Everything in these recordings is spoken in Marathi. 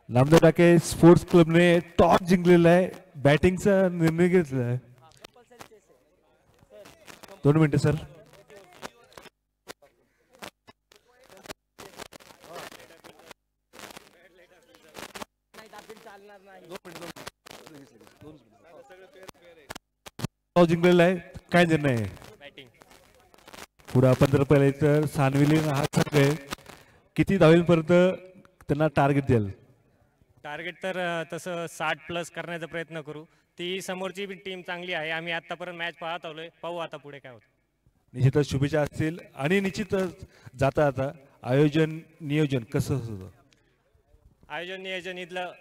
नामदेव टाके स्पोर्ट्स क्लबने टॉस जिंकलेला आहे. बॅटिंगचा निर्णय घेतला आहे. 2 मिनिटं सर. टॉस जिंकलेला आहे. काय निर्णय आहे? पुढे आपण जर पाहिले तर सानविली हा संघ आहे. किती धावेपर्यंत त्यांना टार्गेट द्याल? टार्गेट तर तसं 60+ करण्याचा प्रयत्न करू. ती समोरची टीम चांगली आहे. आम्ही आतापर्यंत मॅच पाहत आलोय. पाहू आता पुढे काय होतं. निश्चितच शुभेच्छा असतील. आणि निश्चितच जाता आता आयोजन नियोजन कसं होतं? आयोजन नियोजन इथलं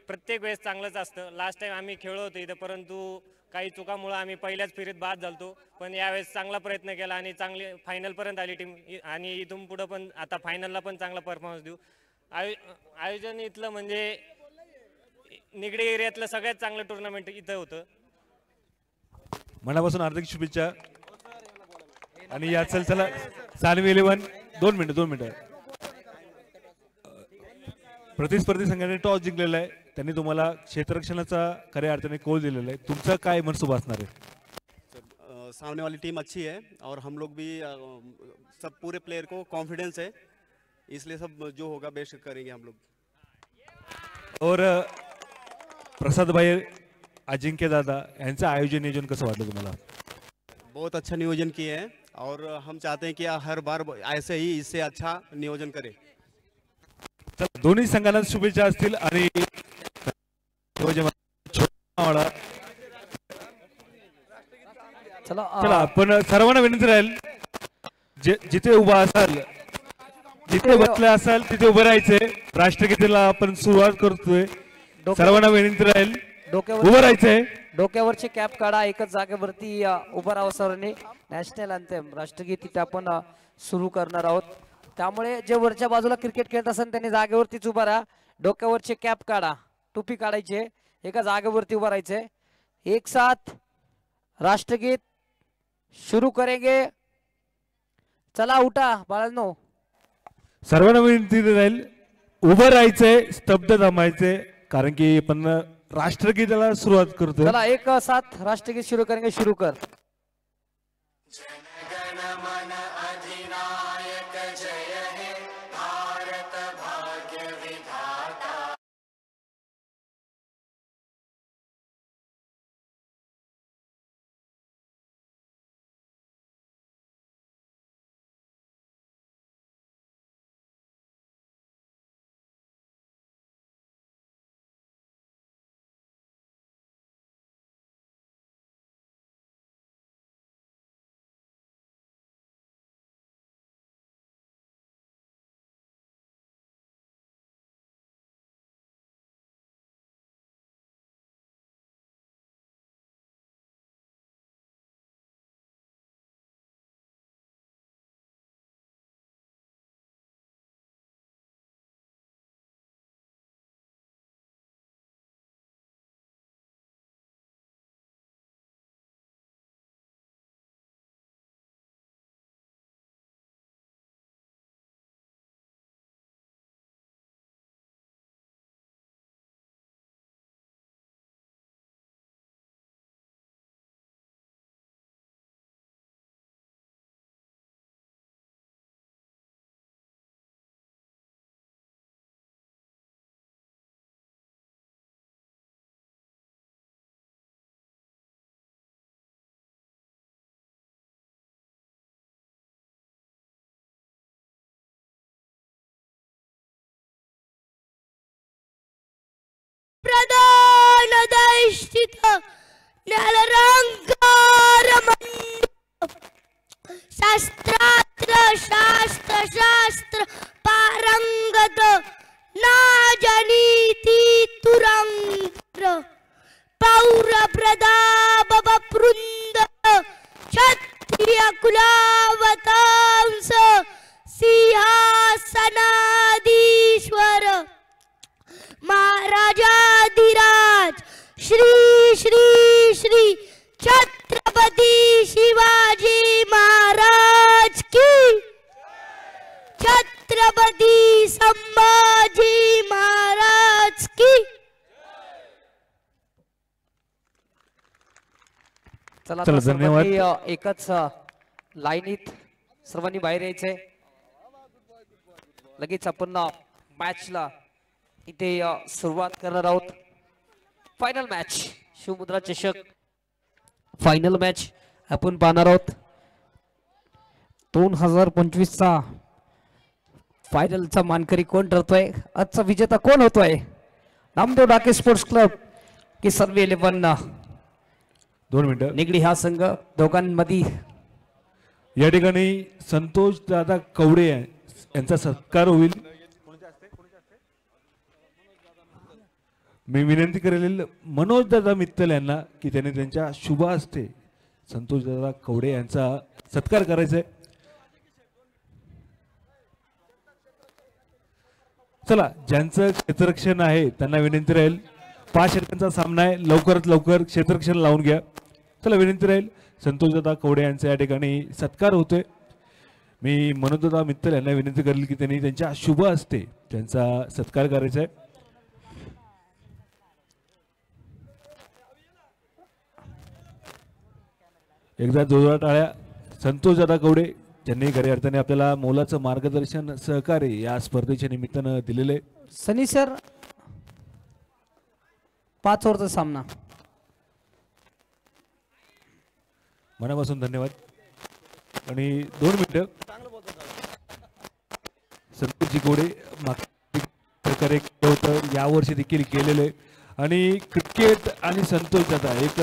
प्रत्येक वेळेस चांगलंच असतं. लास्ट टाइम आम्ही खेळलो होतो इथं, परंतु काही चुकामुळे आम्ही पहिल्याच फेरीत बाद झालतो. पण यावेळेस चांगला प्रयत्न केला आणि चांगली फायनलपर्यंत आली टीम. आणि इथून पुढं पण आता फायनलला पण चांगला परफॉर्मन्स देऊ. आयोजन इथलं म्हणजे निगडी एरियातलं सगळ्यात चांगलं टुर्नामेंट इथं होतं. मनापासून हार्दिक शुभेच्छा. आणि या चला सानवी 11 2 मिनिटं. प्रतिस्पर्धी संघाने टॉस जिंकलेला आहे. त्यांनी तुम्हाला क्षेत्ररक्षणाचा खऱ्या अर्थाने कौल दिलेला आहे. तुमचा काय मनसूबा असणार आहे? सामने वाली टीम अच्छी है और हम लोग भी सब पूरे प्लेयर को कॉन्फिडेंस है, इसलिए सब जो होगा बेस्ट करेंगे हम लोग. और प्रसाद भाई अजिंक्य दादा यांचं आयोजन नियोजन कसं वाटलं तुम्हाला? बहुत अच्छा नियोजन किए हैं और हम चाहते हैं कि हर बार ऐसे ही इससे अच्छा नियोजन करें. दोन्ही संघांना शुभेच्छा असतील. आणि चला आपण सर्वांना विनंती राहील, जिथे उभा असाल, जिथे बसले असाल तिथे उभे राहायचे. राष्ट्रगीतेला आपण सुरुवात करतोय. सर्वांना विनंती राहील उभं राहायचंय. डोक्यावरची कॅप काढा. एकच जागेवरती उभं राहावं सर्वांनी. नॅशनल अँथेम राष्ट्रगीत आपण सुरू करणार आहोत. त्यामुळे जे वरच्या बाजूला क्रिकेट खेळत असेल त्यांनी जागेवरतीच उभा राहा. डोक्यावरची कॅप काढा, टोपी काढायची, एका जागेवरती उभं राहायचंय. एक साथ राष्ट्रगीत सुरू करेंगे. चला उठा बाळांनो. सर्वांना विनंती राहील उभं राहायचंय, स्तब्ध थांबायचे, कारण की आपण राष्ट्रगीताला सुरुवात करतोय. चला एक साथ राष्ट्रगीत सुरू करेंगे. सुरू कर. प्रधानदैष्ठित शास्त्रात्र शास्त्र पारंगत ना जनीति तुरंग पौर प्रदाप बपृंद क्षत्रिय कुलावतांस सिंहासनाधीश्वर महाराजाधिराज श्री श्री श्री छत्रपति शिवाजी महाराज की, छत्रपति संभाजी महाराज चला चला, आता धन्यवाद. सर्वांनी एकच लाईनीत सर्वांनी बाहेर यायचंय. लगेच आपण मॅचला इथे सुरुवात करणार आहोत. फायनल मॅच शिवमुद्रा चषक फायनल मॅच आपण पाहणार आहोत. 2025 चा फायनलचा मानकरी कोण ठरतोय, आजचा विजेता कोण होतोय? नामदेव डाके स्पोर्ट्स क्लब की सर्वे 11 2 मिनिटं. निगडी हा संघ दोघांमध्ये या ठिकाणी संतोष दादा कवडे यांचा सत्कार होईल. मी विनंती करेल मनोज दादा मित्तल यांना की त्यांनी त्यांच्या शुभ हस्ते संतोष दादा कवडे यांचा सत्कार करायचा आहे. चला, ज्यांचं क्षेत्ररक्षण आहे त्यांना विनंती राहील, 5 षटकांचा सामना आहे, लवकरात लवकर क्षेत्ररक्षण लावून घ्या. चला, विनंती राहील, संतोष दादा कवडे यांचा या ठिकाणी सत्कार होतोय. मी मनोज दादा मित्तल यांना विनंती करेल की त्यांनी त्यांच्या शुभ हस्ते त्यांचा सत्कार करायचा आहे. एकदा जोरदार टाळ्या. संतोष दादा कवडे ज्यांनी खऱ्या अर्थाने आपल्याला मोलाचं मार्गदर्शन सहकार्य या स्पर्धेच्या निमित्तानं दिलेले. सनी सर 5 ओव्हरचा सामना. मनापासून धन्यवाद. आणि 2 मिनिटं संतोषजी कवडे मागच्या प्रकारे केलं होतं, यावर्षी देखील केलेलं आहे. आणि क्रिकेट आणि संतोष दादा एक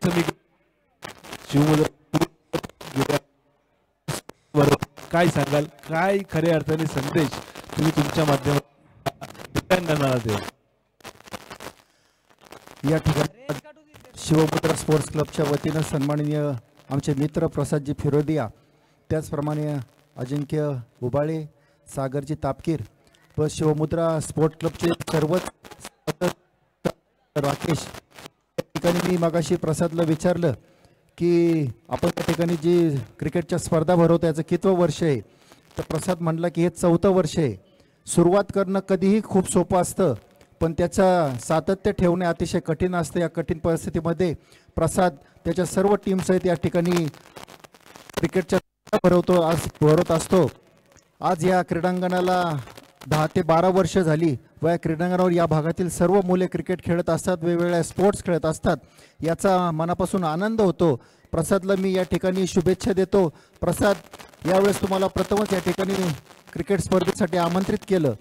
समीकरण शिवमुद्रा काय सांगाल, काय खऱ्या अर्थाने संदेश तुम्ही तुमच्या माध्यमातून? या ठिकाणी शिवमुद्रा स्पोर्ट्स क्लबच्या वतीनं सन्माननीय आमचे मित्र प्रसादजी फिरोदिया, त्याचप्रमाणे अजिंक्य उबाळे, सागरजी तापकीर व शिवमुद्रा स्पोर्ट्स क्लबचे सर्वच राकेश. या ठिकाणी मी मगाशी प्रसादला विचारलं की आपण त्या ठिकाणी जी क्रिकेटच्या स्पर्धा भरवतो याचं कितवं वर्ष आहे, तर प्रसाद म्हटला की हे 4थं वर्ष आहे. सुरुवात करणं कधीही खूप सोपं असतं, पण त्याचं सातत्य ठेवणे अतिशय कठीण असतं. या कठीण परिस्थितीमध्ये प्रसाद त्याच्या सर्व टीमसहित या ठिकाणी क्रिकेटच्या भरवत असतो. आज या क्रीडांगणाला 10 ते 12 वर्ष झाली व या क्रीडांगणावर या भागातील सर्व मुले क्रिकेट खेळत असतात, वेगवेगळ्या स्पोर्ट्स खेळत असतात. याचा मनापासून आनंद होतो. प्रसादला मी या ठिकाणी शुभेच्छा देतो. प्रसाद, यावेळेस तुम्हाला प्रथमच या ठिकाणी क्रिकेट स्पर्धेसाठी आमंत्रित केलं.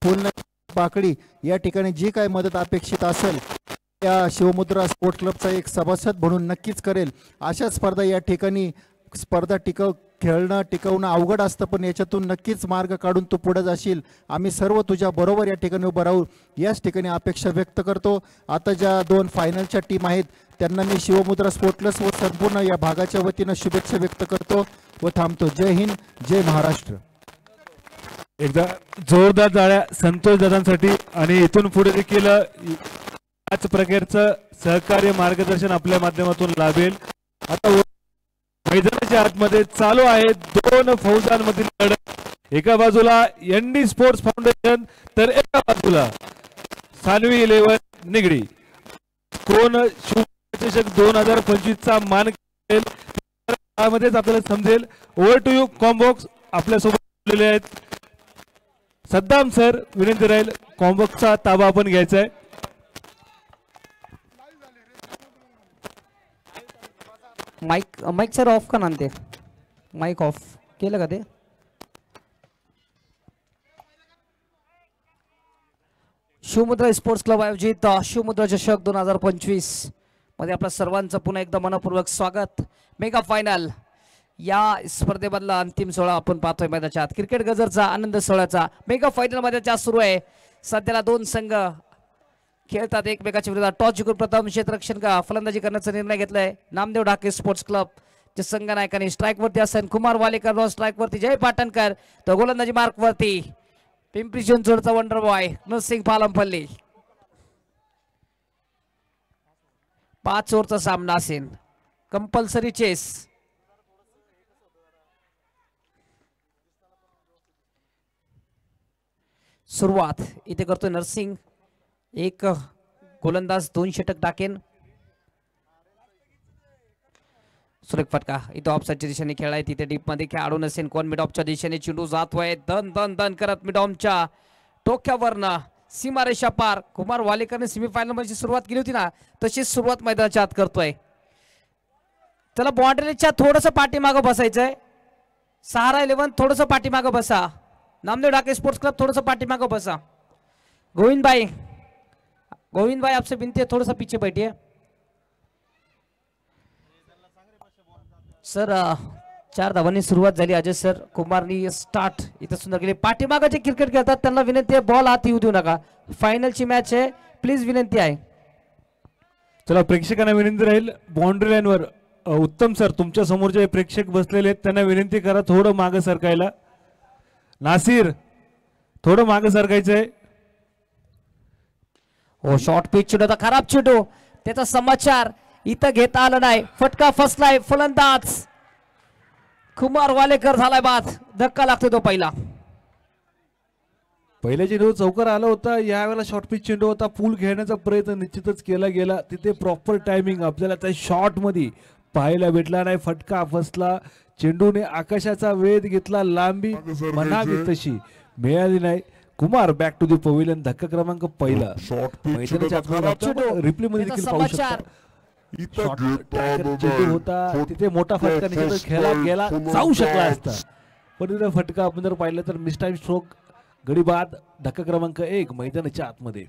फुल पाकडी या ठिकाणी जी काय मदत अपेक्षित असेल त्या शिवमुद्रा स्पोर्ट्स क्लबचा एक सभासद म्हणून नक्कीच करेल. अशा स्पर्धा या ठिकाणी स्पर्धा टिकवणं अवघड असतं, पण याच्यातून नक्कीच मार्ग काढून तू पुढे जाशील. आम्ही सर्व तुझ्या बरोबर या ठिकाणी उभं राहू याच ठिकाणी अपेक्षा व्यक्त करतो. आता ज्या 2 फायनलच्या टीम आहेत त्यांना मी शिवमुद्रा स्पोर्ट्स क्लब व संपूर्ण या भागाच्या वतीनं शुभेच्छा व्यक्त करतो व थांबतो. जय हिंद, जय महाराष्ट्र. एकदा जोरदार टाळ्या संतोष दादांसाठी. आणि इथून पुढे देखील याच प्रकारचं सहकार्य मार्गदर्शन आपल्या माध्यमातून लाभेल. आता मैदानाच्या आतमध्ये चालू आहे 2 फौजांमधील लढत. एका बाजूला एनडी स्पोर्ट्स फाउंडेशन तर एका बाजूला सानवी 11 निगडी. कोण शिवचषक 2025 चा मान करेल त्यामध्येच आपल्याला समजेल. ओव्हर टू यू कॉम्बॉक्स. आपल्यासोबत आलेले आहेत सद्दाम सर. विनंती राहील कॉम्बॉक्सचा ताबा आपण घ्यायचा आहे. माईक सर ऑफ का नांते, माईक ऑफ केलं का ते? शिवमुद्रा स्पोर्ट्स क्लब आयोजित शिवमुद्रा चषक 2025 मध्ये आपल्या सर्वांचं पुन्हा एकदा मनपूर्वक स्वागत. मेगा फायनल या स्पर्धेमधला अंतिम सोहळा आपण पाहतोय मैदानाच्या आत. क्रिकेट गजरचा आनंद सोहळ्याचा मेगा फायनल मध्ये सुरू आहे. सध्याला 2 संघ खेळतात एकमेकाच्या विरोधात. टॉस जिंकून प्रथम क्षेत्ररक्षण का फलंदाजी करण्याचा निर्णय घेतलाय नामदेव ढाके स्पोर्ट्स क्लब चे संघ नायकांनी. स्ट्राईक वरती असेल कुमार वालेकर, नॉन स्ट्राईक वरती जय पाटणकर, तो गोलंदाजी मार्क वरती पिंपरी चिंचवडचा वंडर बॉय नरसिंग पालमपल्ली. 5 ओव्हरचा सामना असेल, कंपल्सरी चेस. सुरुवात इथे करतोय नरसिंग. एक गोलंदाज 2 षटक टाकेन. सुरेख फटका इथं ऑफसाईडच्या दिशेने खेळाय तिथे डीप मध्ये खेळाडू नसेल कोण मिड ऑफच्या दिशेने चेंडू जातोय दन दन दन करत मिड ऑफच्या टोक्यावरनं सीमारेषा पार. कुमार वालेकरने सेमीफायनल मध्ये सुरुवात केली होती ना तशीच सुरुवात मैदानाच्या आत करतोय. त्याला बाउंड्रीच्या थोडस पाठीमागं बसायचंय. सहारा 11 थोडस पाठीमागं बसा. नामदेव ढाके स्पोर्ट्स क्लब थोडस पाठीमागं बसा. गोविंद भाई आपसे विनती है थोड़ा सा पीछे बैठिए सर. 4 धावांनी सुरुवात झाली. अजय सर कुमारनी स्टार्ट इथं सुंदर केली. पाठीमागे जे क्रिकेट खेळतात त्यांना विनंती आहे बॉल हात येऊ देऊ नका. फायनलची मॅच आहे प्लीज विनंती आहे. चला प्रेक्षकांना विनंती राहील बाउंड्री लाईनवर उत्तम सर तुमच्या समोर जे प्रेक्षक बसलेले आहेत त्यांना विनंती करा थोडं मागे सरकायला. नासिर थोडं मागे सरकायचंय. हो शॉर्ट पिच चेंडू होता खराब चेंडू. त्याचा समाचार इथं घेता आला नाही. फटका फसलाय फलंदाज कुमार वालेकर झालाय बाद. धक्का लागतो तो पहिला. पहिल्या चेंडू चौकार आला होता. यावेळेला शॉर्ट पिच चेंडू होता. पूल घेण्याचा प्रयत्न निश्चितच केला गेला. तिथे प्रॉपर टायमिंग आपल्याला त्या शॉट मध्ये पाहायला भेटला नाही. फटका फसला. चेंडूने आकाशाचा वेध घेतला. लांबी म्हणावी तशी मिळाली नाही. Kumar back to the pavilion. धक्का क्रमांक पहिला. रिप्ले मध्ये देखील पाहू शकता. चेंडू होता तिथे मोठा फटका निश्चितच खेळला गेला जाऊ शकला असता पण तिथे फटका आपण जर पाहिलं तर मिस टाइम स्ट्रोक गडी बाद. धक्का क्रमांक 1 मैदानाच्या आतमध्ये.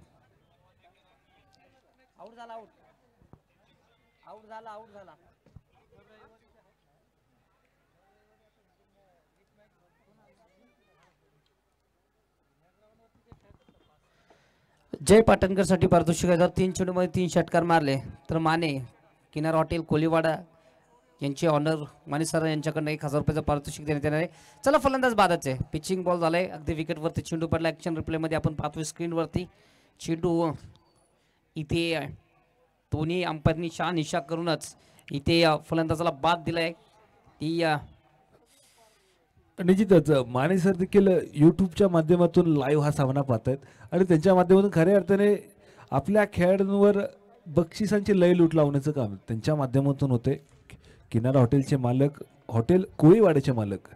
जय पाटणकर साठी पारितोषिक आहे. जर 3 चेंडूमध्ये 3 षटकार मारले तर माने किनार हॉटेल कोलीवाडा यांचे ऑनर माने सर यांच्याकडनं 1000 रुपयाचं पारितोषिक देण्यात येणार आहे. चला फलंदाज बादच आहे. पिचिंग बॉल झालाय अगदी विकेटवरती चेंडू पडला. ॲक्शन रिप्लेमध्ये आपण पाहतोय स्क्रीनवरती चेंडू इथे दोन्ही अंपायरनी शहानिशा करूनच इथे फलंदाजाला बाद दिलाय. ती निश्चितच माने सर देखील यूट्यूबच्या माध्यमातून लाईव्ह हा सामना पाहतायत आणि त्यांच्या माध्यमातून खऱ्या अर्थाने आपल्या खेळाडूंवर बक्षिसांची लय लूट लावण्याचं काम त्यांच्या माध्यमातून होते. किनारा हॉटेलचे मालक हॉटेल कोळीवाड्याचे मालक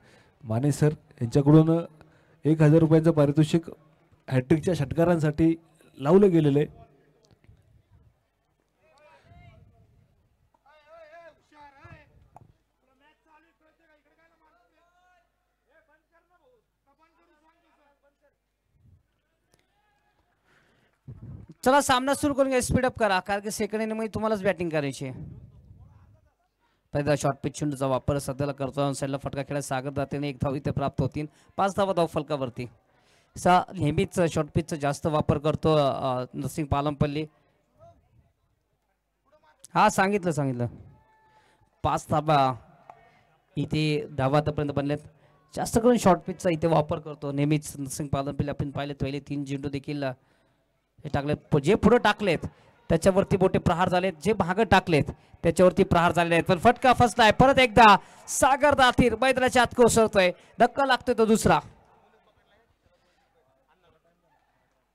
माने सर यांच्याकडून 1000 रुपयांचं पारितोषिक हॅट्रिकच्या षटकारांसाठी लावलं गेलेलं आहे. चला सामना सुरू करून घ्या. स्पीडअप करा कारण की सेकंड इनिंगमध्ये तुम्हालाच बॅटिंग करायची आहे. पहिला शॉर्ट पिच चेंडूचा वापर सध्याला करतो. साईडला फटका खेळत सागर दातेने 1 धाव इथे प्राप्त होतील. 5 धावा धाव फलकावरती. नेहमीच शॉर्ट पिचचा जास्त वापर करतो नरसिंग पालमपल्ली. हा सांगितलं 5 धावा इथे धावा आतापर्यंत बनल्यात. जास्त करून शॉर्ट पिचचा इथे वापर करतो नेहमीच नरसिंग पालमपल्ली. आपण पाहिले पहिले 3 चेंडू देखील हे टाकलेत. जे पुढे टाकलेत त्याच्यावरती मोठे प्रहार झालेत. जे मागे टाकलेत त्याच्यावरती प्रहार झालेले आहेत. पण फटका फसलाय. परत एकदा सागर दातीर मैदानाच्या आत कोसळतोय. धक्का लागतोय तो दुसरा.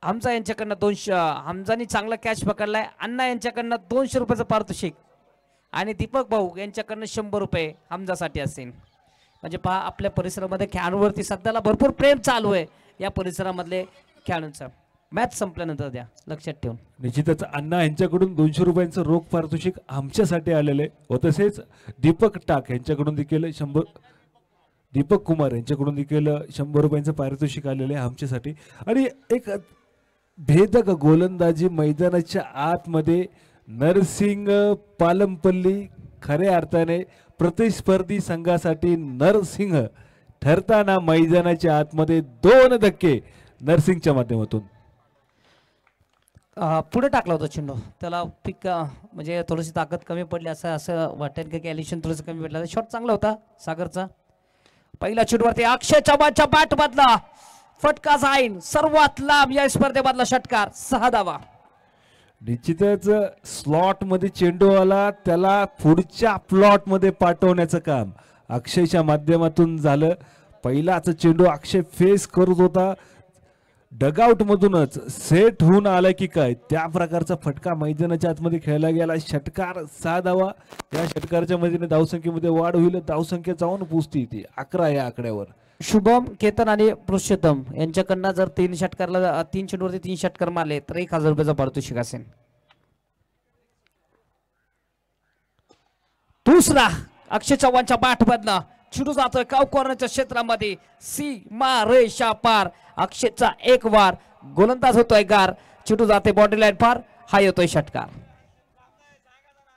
हमजा यांच्याकडनं 200. हमजानी चांगला कॅच पकडलाय. अण्णा यांच्याकडनं 200 रुपयाचं पारितोषिक आणि दीपक भाऊ यांच्याकडनं 100 रुपये हमजासाठी असेल. म्हणजे पहा आपल्या परिसरामध्ये खेळाडूवरती सध्याला भरपूर प्रेम चालू आहे या परिसरामधले खेळाडूंचा. मॅच संपल्यानंतर द्या लक्षात ठेवून. निश्चितच अण्णा यांच्याकडून 200 रुपयांचं रोख पारितोषिक आमच्यासाठी आलेलं आहे व तसेच दीपक टाक यांच्याकडून देखील 100. दीपक कुमार यांच्याकडून देखील 100 रुपयांचं पारितोषिक आलेलं आहे आमच्यासाठी. आणि एक भेदक गोलंदाजी मैदानाच्या आतमध्ये नरसिंग पालमपल्ली खऱ्या अर्थाने प्रतिस्पर्धी संघासाठी नरसिंह ठरताना मैदानाच्या आतमध्ये 2 धक्के नरसिंगच्या माध्यमातून. पुढे टाकला होता चेंडू. त्याला पिक म्हणजे थोडीशी ताकद कमी पडली असं वाटेल की कॅल्शियम थोडंसं कमी पडलं. शॉट चांगला होता सागरचा. पहिला चेंडूवरती अक्षय चव्हाणच्या बॅट मधला फटका जाईन. सर्वात लांब या स्पर्धेमधला षटकार. 6 धावा. निश्चितच स्लॉट मध्ये चेंडू आला त्याला पुढच्या प्लॉट मध्ये पाठवण्याचं काम अक्षयच्या माध्यमातून झालं. पहिलाच चेंडू अक्षय फेस करत होता. डगआउट मधूनच सेट होऊन आला की काय त्या प्रकारचा फटका मैदानाच्या आतमध्ये खेळला गेला. षटकार 6 धावा. या षटकारच्या मदतीने धावसंख्येमध्ये वाढ होईल. धावसंख्या जाऊन पोहोचती ती 11 या आकड्यावर. शुभम, केतन आणि पुरुषोत्तम यांच्याकडनं जर 3 षटकारला 3 चेंडूवरती 3 षटकार मारले तर 1000 रुपयाचा पारितोषिक असेल. दुसरा अक्षय चव्हाणच्या बॅटमधनं चेंडू जातोय काव कॉर्नरच्या क्षेत्रामध्ये सीमा रेषा पार. अक्षयचा एक वार, गोलंदाज होतोय गार, चेंडू जाते बाउंड्री लाईन पार, हा येतोय षटकार.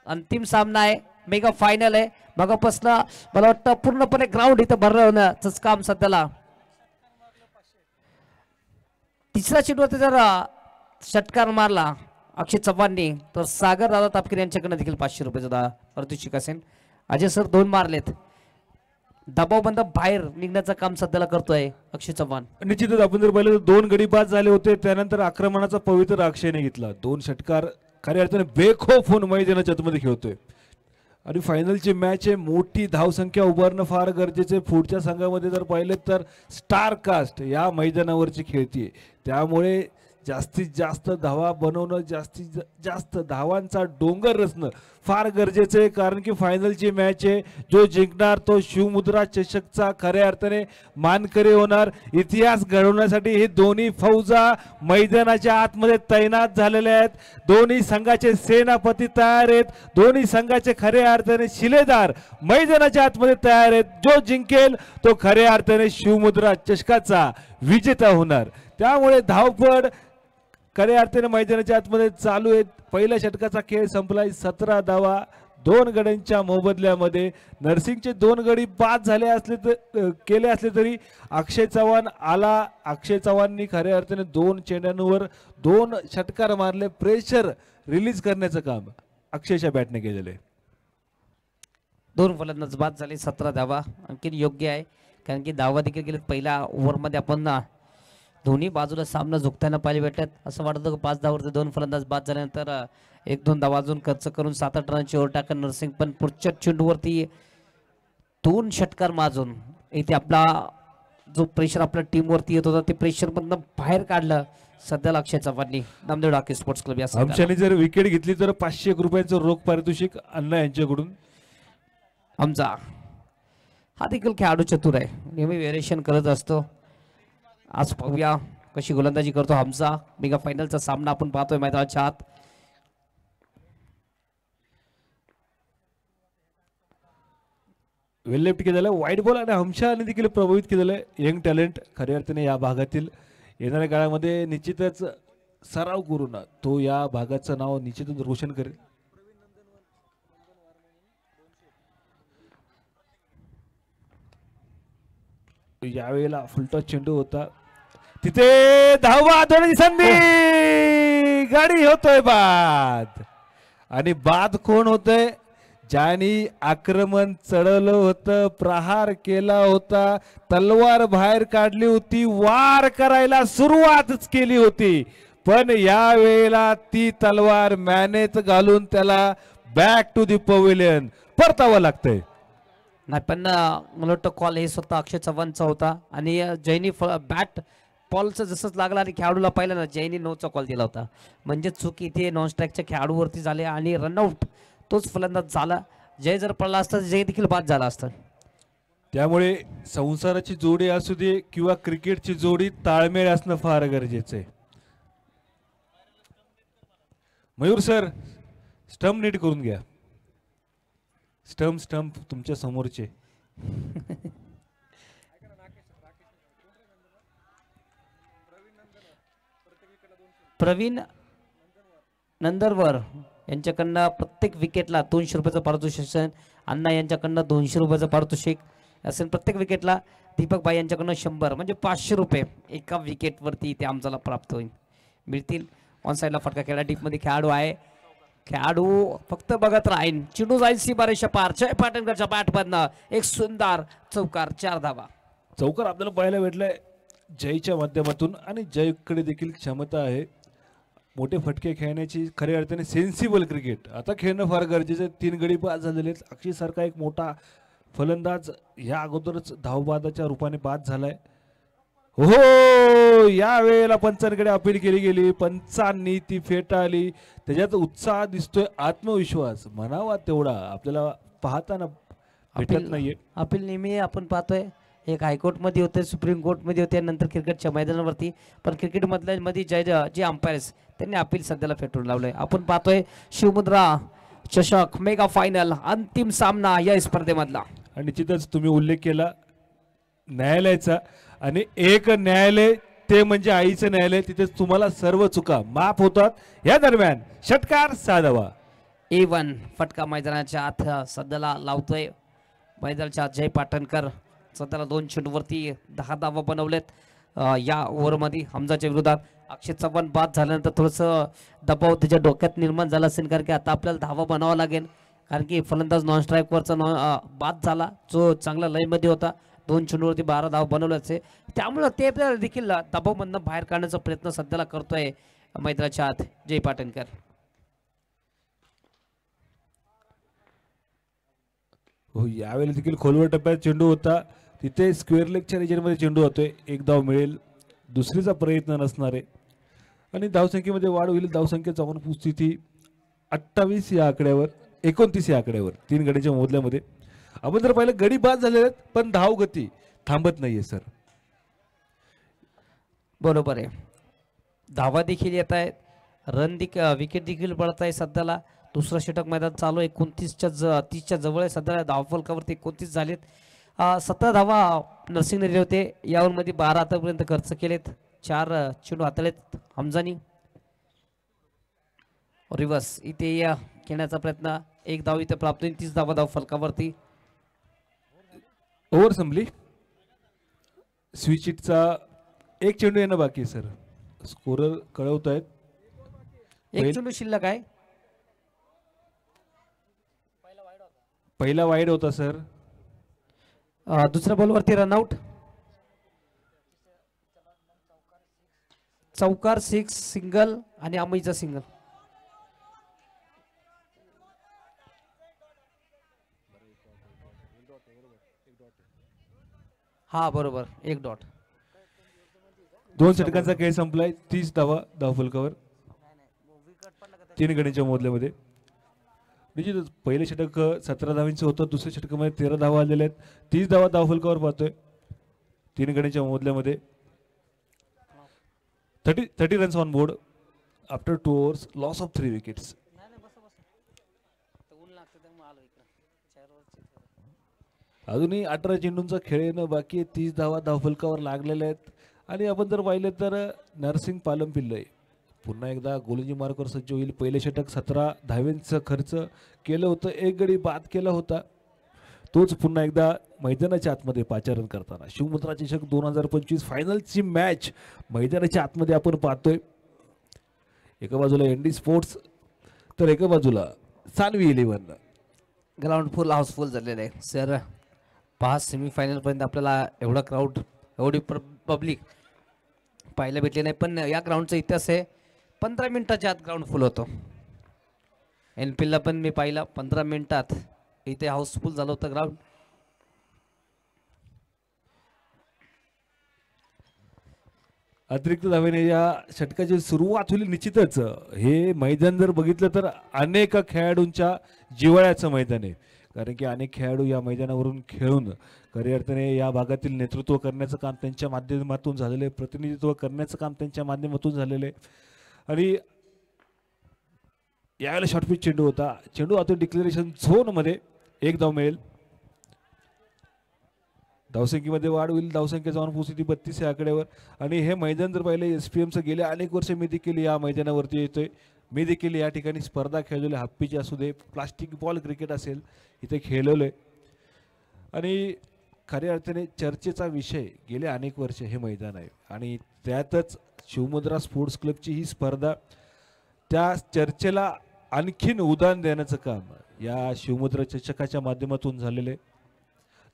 अंतिम सामना आहे, मेगा फायनल आहे. मगापासून मला वाटतं पूर्णपणे ग्राउंड इथं भरवण्याचं काम सध्याला. तिसऱ्या चेंडूवरती जर षटकार मारला अक्षय चव्हाणनी तर सागर दादा तापकीर यांच्याकडनं देखील 500 रुपयाचा पारितोषिक असेल. अजय सर 2 मारलेत. दबाव बंद बाहेर निघण्याचं काम सध्याला करतोय अक्षय चव्हाण. निश्चितच आपण जर पाहिलं तर 2 गडी बाद झाले होते. त्यानंतर आक्रमणाचा पवित्र अक्षयने घेतला. 2 षटकार खऱ्या अर्थाने बेखौफ होऊन मैदानाच्या आतमध्ये खेळतोय. आणि फायनलची मॅच आहे. मोठी धावसंख्या उभारणं फार गरजेचे. पुढच्या संघामध्ये जर पाहिलं तर स्टार कास्ट या मैदानावरची खेळतीये. त्यामुळे जास्तीत जास्त धावा बनवणं, जास्तीत जास्त धावांचा डोंगर रचणं फार गरजेचं आहे. कारण की फायनलची मॅच आहे. जो जिंकणार तो शिवमुद्रा चषकचा खऱ्या अर्थाने मानकरी होणार. इतिहास घडवण्यासाठी हे दोन्ही फौजा मैदानाच्या आतमध्ये तैनात झालेल्या आहेत. दोन्ही संघाचे सेनापती तयार आहेत. दोन्ही संघाचे खऱ्या अर्थाने शिलेदार मैदानाच्या आतमध्ये तयार आहेत. जो जिंकेल तो खऱ्या अर्थाने शिवमुद्रा चषकाचा विजेता होणार. त्यामुळे धावपळ खऱ्या अर्थाने मैदानाच्या आतमध्ये चालू आहेत. पहिल्या षटकाचा खेळ संपलाय. 17 धावा 2 गड्यांच्या मोबदल्यामध्ये. नरसिंगचे 2 गडी बाद झाले असले तरी अक्षय चव्हाण आला. अक्षय चव्हाणनी खऱ्या अर्थाने 2 चेंड्यांवर 2 षटकार मारले. प्रेशर रिलीज करण्याचं काम अक्षयच्या बॅटने केलेलं आहे. 2 फलंदाज बाद झाले, 17 धावा आणखी योग्य आहे. कारण की धावा देखील गेले. पहिल्या ओव्हरमध्ये आपण दोन्ही बाजूला सामना झुकताना पाहिले भेटत. असं वाटतं की 5 धावावरती 2 फलंदाज बाद झाल्यानंतर 1-2 धावा अजून खर्च करून 7-8 रनांची ओव्हर टाकन नरसिंग. पण पुढच्या चेंडूवरती 2 षटकार माजून इथे आपला जो प्रेशर आपल्या टीमवरती येत होता ते प्रेशर मधनं बाहेर काढलं सध्याला अक्षय चव्हाणनी. नामदेव डाके स्पोर्ट्स क्लब या आमच्याने जर विकेट घेतली तर 501 रुपयांचं रोख पारितोषिक अण्णा यांच्याकडून. आमचा हा देखील खेळाडू चतुर आहे, नेहमी व्हेरिएशन करत असतो. आज पाहूया कशी गोलंदाजी करतो हमजा. मेगा फायनलचा सामना आपण पाहतोय मैदानाच्या आत. वेल लेफ्ट केलेलं वाईट बॉल आणि हमशाने देखील प्रभावित केलेलं आहे. यंग टॅलेंट खऱ्या अर्थाने या भागातील येणाऱ्या काळामध्ये निश्चितच सराव करून तो या भागाचं नाव निश्चितच रोशन करेल. यावेळेला फुलटॉस चेंडू होता. तिथे धावा दोन्ही संधी. गाडी होतोय बाद. आणि बाद कोण होतंय? ज्यांनी आक्रमण चढवलं होतं, प्रहार केला होता, तलवार बाहेर काढली होती, वार करायला सुरुवातच केली होती. पण यावेळेला ती तलवार मॅनेत घालून त्याला बॅक टू दी पवेलियन परतावं लागतंय. नाही पण मला वाटतं कॉल हे स्वतः अक्षय चव्हाणचा होता. आणि जैनी बॅट बॉलचं जसंच लागला आणि खेळाडूला पाहिलं ना, जैनी 9चा कॉल दिला होता. म्हणजे चूक इथे नॉन स्ट्राईकच्या खेळाडूवरती झाले आणि रनआउट तोच फलंदाज झाला. जय जर पडला असता जय देखील बाद झाला असता. त्यामुळे संसाराची जोडी असू दे किंवा क्रिकेटची जोडी ताळमेळ असणं फार गरजेचं आहे. मयूर सर स्टंप नीट करून घ्या. स्टंप तुमच्या समोरचे. प्रवीण नंदरवर यांच्याकडनं प्रत्येक विकेटला 200 रुपयाचं पारितोषिक असेल. अण्णा यांच्याकडनं 200 रुपयाचं पारितोषिक असेल प्रत्येक विकेटला. दीपक भाई यांच्याकडनं 100 म्हणजे 500 रुपये एका विकेटवरती ते आमच्याला प्राप्त मिळतील. ऑन साईडला फटका खेळा डीपमध्ये खेळाडू आहे. खेळाडू फक्त बघत राहीन. चेंडू जाईल सीमारेषा पार. जय पाटणकरच्या बॅटमधनं एक सुंदर चौकार, 4 धावा. चौकार आपल्याला पाहायला भेटलाय जयच्या माध्यमातून. आणि जयकडे देखील क्षमता आहे मोठे फटके खेळण्याची. खऱ्या अर्थाने सेन्सिबल क्रिकेट आता खेळणं फार गरजेचं आहे. 3 गडी बाद झालेले आहेत. अक्षय सारखा एक मोठा फलंदाज या अगोदरच धावबादाच्या रूपाने बाद झालाय. हो या वेळेला पंचांकडे अपील केली गेली, पंचांनी ती फेटाळली. त्याच्यात उत्साह दिसतोय, आत्मविश्वास म्हणावा तेवढा आपल्याला पाहताना भेटत नाहीये. अपील नेहमी आपण पाहतोय, एक हायकोर्टमध्ये होते, सुप्रीम कोर्टमध्ये होते, नंतर क्रिकेटच्या मैदानावरती. पण क्रिकेटमधल्या मध्ये जे अंपायर्स त्यांनी अपील सध्याला फेटाळून लावलंय. आपण पाहतोय शिवमुद्रा चषक मेगा फायनल अंतिम सामना या स्पर्धेमधला. आणि निश्चितच तुम्ही उल्लेख केला न्यायालयाचा, आणि एक न्यायालय ते म्हणजे आईचं न्यायालय. तिथेच तुम्हाला सर्व चुका माफ होतात. या दरम्यान षटकार साधावा. A1 फटका मैदानाच्या आत सध्याला लावतोय. मैदानाच्या आत जय पाटणकर सध्याला 2 चेंडूवरती 10 धावा बनवलेत. या ओव्हरमध्ये हमजाच्या विरोधात अक्षय चव्हाण बाद झाल्यानंतर थोडंसं दबाव त्याच्या डोक्यात निर्माण झाला असेल, कारण की आता आपल्याला धावा बनावा लागेल, कारण की फलंदाज नॉन स्ट्राईकवरचा बाद झाला, जो चांगला लयमध्ये होता. 2 चेंडूवरती 12 धावा बनवल्याचे, त्यामुळं ते देखील दबावमधनं बाहेर काढण्याचा प्रयत्न सध्याला करतोय मैदानाच्या आत जय पाटणकर. हो यावेळेला देखील खोलवर टप्प्यात चेंडू होता, तिथे स्क्वेअर लेगच्या रिजनमध्ये चेंडू होतोय. एक धाव मिळेल, दुसरीचा प्रयत्न नसणार आहे आणि धावसंख्येमध्ये वाढ होईल. धावसंख्येचा स्थिती 28 या आकड्यावर, 29 या आकड्यावर 3 गडीच्या मोदल्यामध्ये. आपण जर पाहिलं गडी बाद झालेले आहेत, पण धाव गती थांबत नाहीये सर. बरोबर आहे, धावा देखील येत आहेत, विकेट देखील पडत आहे. सध्याला दुसरं षटक मैदान चालू आहे. 30च्या जवळ आहे सध्या. धावफलकावरती 29 झालेत. 17 धावा नरसिंग दिले होते. यावर मध्ये 12 आतापर्यंत खर्च केलेत. 4 चेंडू हाताळलेत हमजानी. रिवर्स इथे खेळण्याचा प्रयत्न, 1 धाव इथे प्राप्त होईल. 30 धावा धावफलकावरती. ओव्हर संपली. स्विचिटचा 1 चेंडू येणं बाकी आहे सर. स्कोरर कळवत आहेत 1 चेंडू शिल्लक आहे. पहिला वाईड होता सर. दुसऱ्या बॉलवरती रनआउट. चौकार 6 सिंगल आणि अमईचा सिंगल. हा बरोबर, 1 डॉट. 2 षटकांचा खेळ संपलाय. 30 धावा धावफलकावर 3 गडीच्या मोदल्यामध्ये. निश्चितच पहिले षटक 17 धावांचं होतं, दुसऱ्या षटकामध्ये 13 धावा आलेल्या आहेत. 30 धावा धावफलकावर पाहतोय 3 गडीच्या मोदल्यामध्ये. 30 runs on board after 2 overs, loss of 3 wickets. अजूनही 18 चेंडूंचा खेळ येणं बाकी आहे. 30 धावा धावफलकावर लागलेल्या आहेत. आणि आपण जर पाहिलं तर नरसिंग पालम पिल्लय पुन्हा एकदा गोलंदाजी मार्कवर सज्ज होईल. पहिले षटक 17 धावेंचं खर्च केलं होतं, 1 गडी बाद केला होता. तोच पुन्हा एकदा मैदानाच्या आतमध्ये पाचारण करताना शिवमुद्रा चषक 2025 फायनलची मॅच मैदानाच्या आतमध्ये आपण पाहतोय. एका बाजूला एनडी स्पोर्ट्स तर एका बाजूला सानवी 11. ग्राउंड फुल हाऊसफुल झालेलं आहे सर. 5 सेमीफायनल पर्यंत आपल्याला एवढा क्राऊड, एवढी पब्लिक पाहायला भेटली नाही. पण या ग्राउंडचा इतिहास आहे, 15 मिनिटाच्या आत ग्राउंड फुल होतो. एनपीएलला पण मी पाहिला 15 मिनिटात इथे हाऊसफुल झालं होतं ग्राउंड. अतिरिक्त धावेने या षटकाची सुरुवात होईल. निश्चितच हे मैदान जर बघितलं तर अनेक खेळाडूंच्या जिव्हाळ्याचं मैदान आहे, कारण की अनेक खेळाडू या मैदानावरून खेळून खऱ्या अर्थाने या भागातील नेतृत्व करण्याचं काम त्यांच्या माध्यमातून झालेलं आहे, प्रतिनिधित्व करण्याचं काम त्यांच्या माध्यमातून झालेलं आहे. आणि यावेळेला शॉर्टपिच चेंडू होता. चेंडू आता डिक्लेरेशन झोनमध्ये 1 धाव मिळेल. धावसंख्येमध्ये वाढ होईल. धावसंख्येचा अनुपस्थिती 32 या आकड्यावर. आणि हे मैदान जर पाहिलं SPMचं गेले अनेक वर्ष मी देखील या मैदानावरती येतोय. मी देखील या ठिकाणी स्पर्धा खेळलेले, हाप्पीची असू दे, प्लास्टिक बॉल क्रिकेट असेल, इथे खेळलेलं आहे. आणि खऱ्या अर्थाने चर्चेचा विषय गेले अनेक वर्ष हे मैदान आहे. आणि त्यातच शिवमुद्रा स्पोर्ट्स क्लबची ही स्पर्धा त्या चर्चेला आणखीन उदाहरण देण्याचं काम या शिवमुद्रा चषकाच्या माध्यमातून झालेलं आहे.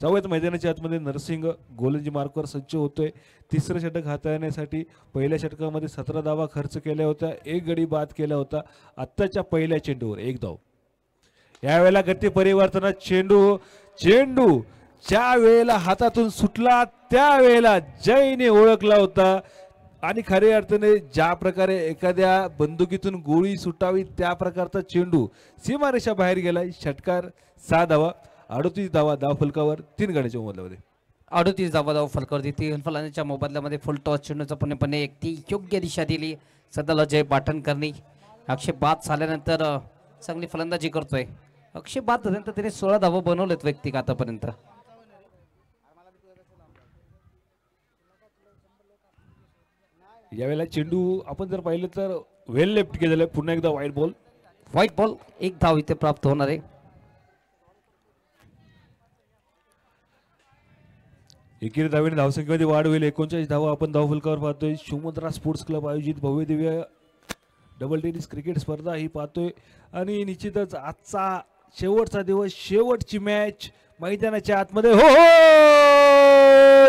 जाऊयात मैदानाच्या आतमध्ये. नरसिंग गोलंदाजी मार्कवर सज्ज होतोय. 3रं षटक हाताळण्यासाठी पहिल्या षटकामध्ये 17 धावा खर्च केल्या होत्या, 1 गडी बाद केला होता. आत्ताच्या पहिल्या चेंडूवर 1 धाव. यावेळेला गती परिवर्तनात चेंडू ज्या वेळेला हातातून सुटला त्यावेळेला जयने ओळखला होता आणि खऱ्या अर्थाने ज्या प्रकारे एखाद्या बंदुकीतून गोळी सुटावी त्या प्रकारचा चेंडू सीमारेषा बाहेर गेलाय. षटकार 6 धावा, 38 धावा धावफलकावर 3 गड्याच्या मोबदल्यामध्ये. 38 धावा धाव फलकावरती 3 फलंदाजांच्या मोबदल्यामध्ये फुल टॉस चेंडूचा पूर्णपणे एक ती योग्य दिशा दिली. सध्याला जय पाटणकरनी अक्षय बाद झाल्यानंतर चांगली फलंदाजी करतोय. अक्षय बाद झाल्यानंतर त्याने 16 धावा बनवलेत वैयक्तिक आतापर्यंत. यावेळेला चेंडू आपण जर पाहिलं तर वेल लेफ्ट केलेला आहे. पुन्हा एकदा वाईट बॉल. व्हाईट बॉल, 1 धाव इथे प्राप्त होणार आहे. एकेरी धावेने धावसंख्येमध्ये वाढ होईल. 39 धावा आपण धावफलकावर पाहतोय. शिवमुद्रा स्पोर्ट्स क्लब आयोजित भव्य दिव्य डबल टेनिस क्रिकेट स्पर्धा ही पाहतोय आणि निश्चितच आजचा शेवटचा दिवस, शेवटची मॅच मैदानाच्या आतमध्ये. हो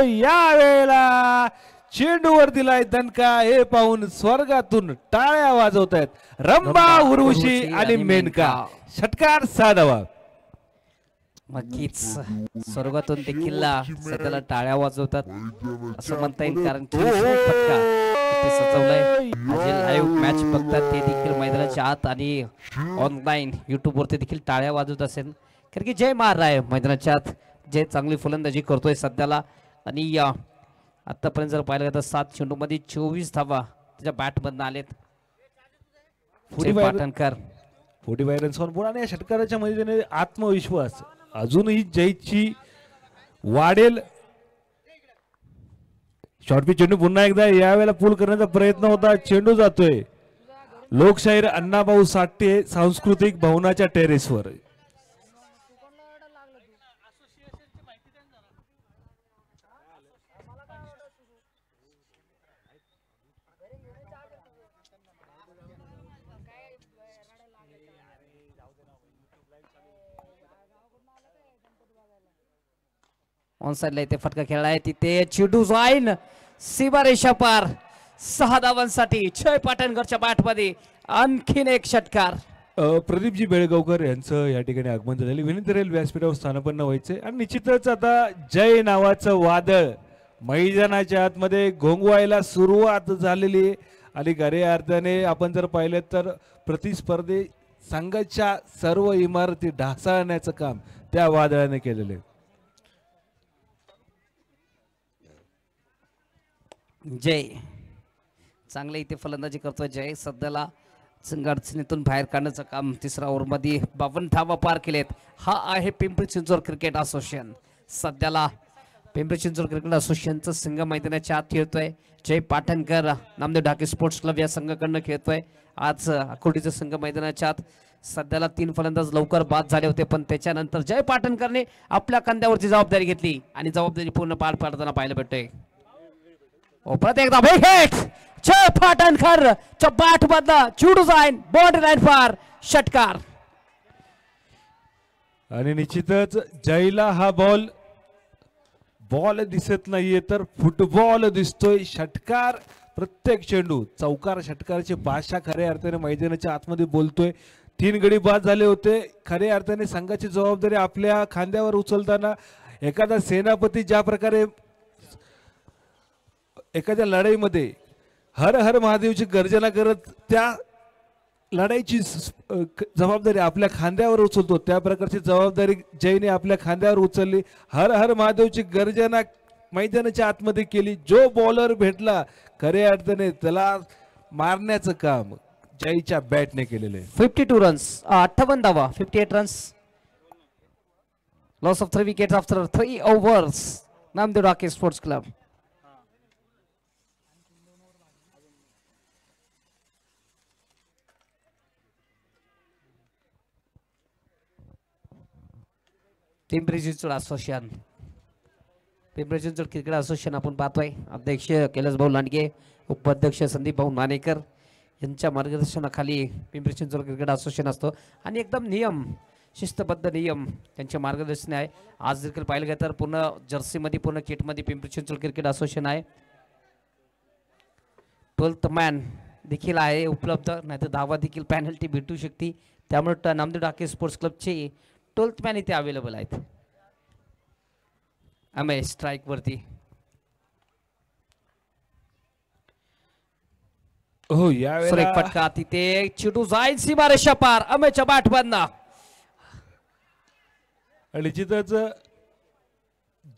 यावेळेला चेंडूवर दिलाय दणका हे पाहून स्वर्गातून टाळ्या वाजवत आहेत रंबा, उर्वशी आणि मेनका. षटकार 6 धावा. नक्कीच स्वर्गातून देखील सध्याला टाळ्या वाजवतात असं म्हणता येईल, कारण फटका इथे सजवलाय. जे लाईव्ह मॅच बघतात ते देखील मैदानाच्या आत आणि ऑनलाईन युट्यूब वरती देखील टाळ्या वाजवत असेल, कारण की जय मार आहे मैदानाच्या आत. जय चांगली फलंदाजी करतोय सध्याला आणि आतापर्यंत जर पाहिलं तर 7 चेंडू मध्ये 24 धावा त्याच्या बॅट मधून आलेत. पाटणकर 45 रन्स ऑन बोर्ड आणि या षटकाराच्या मध्ये आत्मविश्वास अजूनही जयची वाढेल. शॉर्टपी चेंडू पुन्हा एकदा यावेळेला पूल करण्याचा प्रयत्न होता. चेंडू जातोय लोकशाहीर अण्णाभाऊ साठे सांस्कृतिक भवनाच्या टेरेसवर. ऑन साइडला इथे फटका खेळलाय, तिथे चेंडू जाईन सीमारेषा पार. 6 धावांसाठी जय पाटणकरच्या बॅटमध्ये आणखीन एक षटकार. प्रदीपजी बेळगावकर यांचं या ठिकाणी आगमन झालेले. विनंती राहील व्यासपीठावर स्थानापन्न व्हायचे आणि निश्चितच आता जय नावाचं वादळ मैदानाच्या आतमध्ये घोंगवायला सुरुवात झालेली आहे आणि खऱ्या अर्थाने आपण जर पाहिलं तर प्रतिस्पर्धी संघाच्या सर्व इमारती ढासळण्याचं काम त्या वादळाने केलेले. जय चांगले इथे फलंदाजी करतोय. जय सध्याला संघ अडचणीतून बाहेर काढण्याचं काम 3ऱ्या ओव्हरमध्ये 52 धावा पार केलेत. हा आहे पिंपरी चिंचवड क्रिकेट असोसिएशन. सध्याला पिंपरी चिंचवड क्रिकेट असोसिएशनचं संघ मैदानाच्या आत खेळतोय. जय पाटणकर नामदेव ढाके स्पोर्ट्स क्लब या संघाकडनं खेळतोय. आज अकोटीचं संघ मैदानाच्या आत. सध्याला 3 फलंदाज लवकर बाद झाले होते, पण त्याच्यानंतर जय पाटणकरने आपल्या खांद्यावरची जबाबदारी घेतली आणि जबाबदारी पूर्ण पार पाडताना पाहायला भेटतोय. परत एकदा विकेट. जय पाटणकर बॅट मधला चेंडू जाईन बाउंड्री लाईन पार. षटकार. आणि निश्चितच जयला हा बॉल दिसत नाहीये तर फुटबॉल दिसतोय. षटकार प्रत्येक चेंडू चौकार षटकाराची भाषा खऱ्या अर्थाने मैदानाच्या आतमध्ये बोलतोय. 3 गडी बाद झाले होते. खऱ्या अर्थाने संघाची जबाबदारी आपल्या खांद्यावर उचलताना एखादा सेनापती ज्या प्रकारे एखाद्या लढाईमध्ये हर हर महादेवची गर्जना करत त्या लढाईची जबाबदारी आपल्या खांद्यावर उचलतो, त्या प्रकारची जबाबदारी जयने आपल्या खांद्यावर उचलली. हर हर महादेवची गर्जना मैदानाच्या आतमध्ये केली. जो बॉलर भेटला खऱ्या अर्थाने त्याला मारण्याचं काम जयच्या बॅटने केलेलं आहे. 52 रन्स 58 धावा 58 runs. Loss of 3 wickets after 3 overs. Namdev Dhake sports club. Pimpri Chinchwad association, Pimpri Chinchwad cricket association आपण पाहतोय. अध्यक्ष कैलास भाऊ लांडगे, उपाध्यक्ष संदीप भाऊ नाणेकर यांच्या मार्गदर्शनाखाली पिंपरी चिंचवड क्रिकेट असोसिएशन असतो आणि एकदम नियम शिस्तबद्ध नियम त्यांच्या मार्गदर्शन आहे. आज देखील पाहिलं गेलं तर पूर्ण जर्सीमध्ये पूर्ण किटमध्ये पिंपरी चिंचवड क्रिकेट असोसिएशन आहे. 12th मॅन देखील आहे उपलब्ध, नाहीतर धावा देखील पेनल्टी भेटू शकते. त्यामुळे नामदेव ढाके स्पोर्ट्स क्लबचे 12th मॅन इथे अवेलेबल आहेत. अमेय स्ट्राईक वरती. हो सुरेख यावेळेला फटका तिथे चिडू जाईल सीमारेषा पार. अमेयच्या बॅटमधनं निश्चितच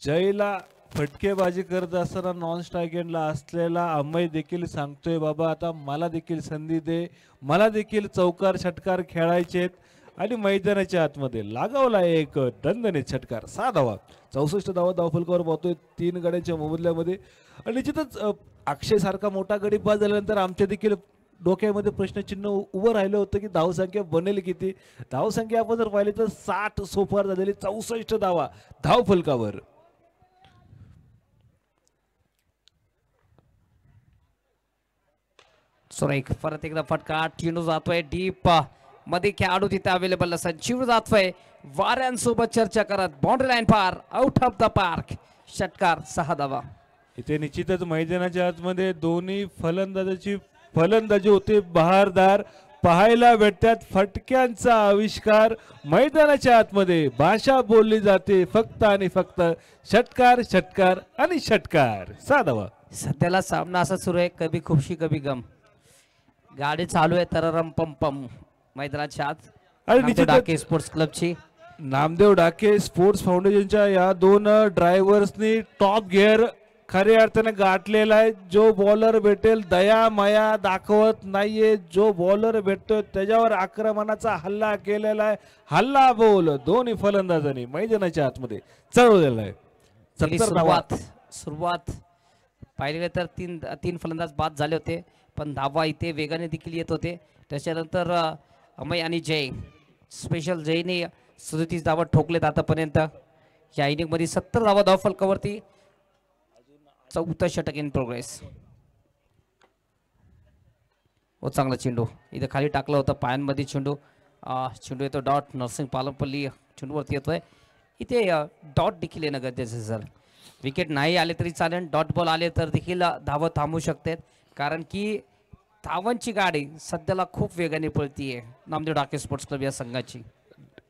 जयला फटकेबाजी करत असताना नॉन स्ट्राईक एंडला असलेला अमय देखील सांगतोय बाबा आता मला देखील संधी दे, मला देखील चौकार षटकार खेळायचेत. आणि मैदानाच्या आतमध्ये लागावला एक दणदणीत षटकार. 6 धावा, 64 धावा धावफलकावर पाहतोय 3 गड्यांच्या मोबदल्यामध्ये. आणि निश्चितच अक्षय सारखा मोठा गडी बाद झाल्यानंतर आमच्या देखील डोक्यामध्ये प्रश्नचिन्ह उभं राहिलं होतं की धावसंख्या बनेल किती. धावसंख्या आपण जर पाहिली तर 60 सोपार झालेली, 64 धावा धावफलकावर. सुरेख परत एकदा फटका. चेंडू जातोय डीप मध्ये, खेळाडू तिथे अवेलेबल असतात. चेंडू जातोय वाऱ्यांसोबत चर्चा करत बाउंड्री लाईन पार, आउट ऑफ द पार्क. षटकार 6 धावा. इथे निश्चितच मैदानाच्या आतमध्ये दोन्ही फलंदाजी होते बहारदार. पाहायला भेटतात फटक्यांचा आविष्कार. मैदानाच्या आतमध्ये भाषा बोलली जाते फक्त आणि फक्त षटकार षटकार आणि षटकार. 6 धावा. सध्याला सामना असा सुरू आहे, कभी खुशी कभी गम. गाडी चालू आहे तररम पम पम मैदानाच्या आत. आणि नामदेव निश्चितच डाके स्पोर्ट्स क्लबची नामदेव डाके स्पोर्ट्स फाउंडेशनच्या या 2 ड्रायव्हर्सनी टॉप गिअर खऱ्या अर्थाने गाठलेला आहे. जो बॉलर भेटेल दया माया दाखवत नाहीये. जो बॉलर भेटतोय त्याच्यावर आक्रमणाचा हल्ला केलेला आहे. हल्ला बोल दोन्ही फलंदाजांनी मैदानाच्या आतमध्ये चढवलेला आहे. 70 धावा. सुरुवात पाहिले तर तीन फलंदाज बाद झाले होते, पण धावा इथे वेगाने देखील येत होते. त्याच्यानंतर अमय आणि जय, स्पेशल जयने 37 धावा ठोकलेत आतापर्यंत. या इनिंग मध्ये 70 धावा धावफलकावरती. 4थं षटक इन प्रोग्रेस. हो चांगला चेंडू इथे खाली टाकला होता पायांमध्ये. चेंडू येतो डॉट. नरसिंग पालमपल्ली चेंडूवरती येतोय. इथे डॉट देखील येणं गरजेचं सर. विकेट नाही आले तरी चालेल, डॉट बॉल आले तर देखील धावं थांबू शकतात. कारण की धावांची गाडी सध्याला खूप वेगाने पळतीये नामदेव डाके स्पोर्ट्स क्लब या संघाची.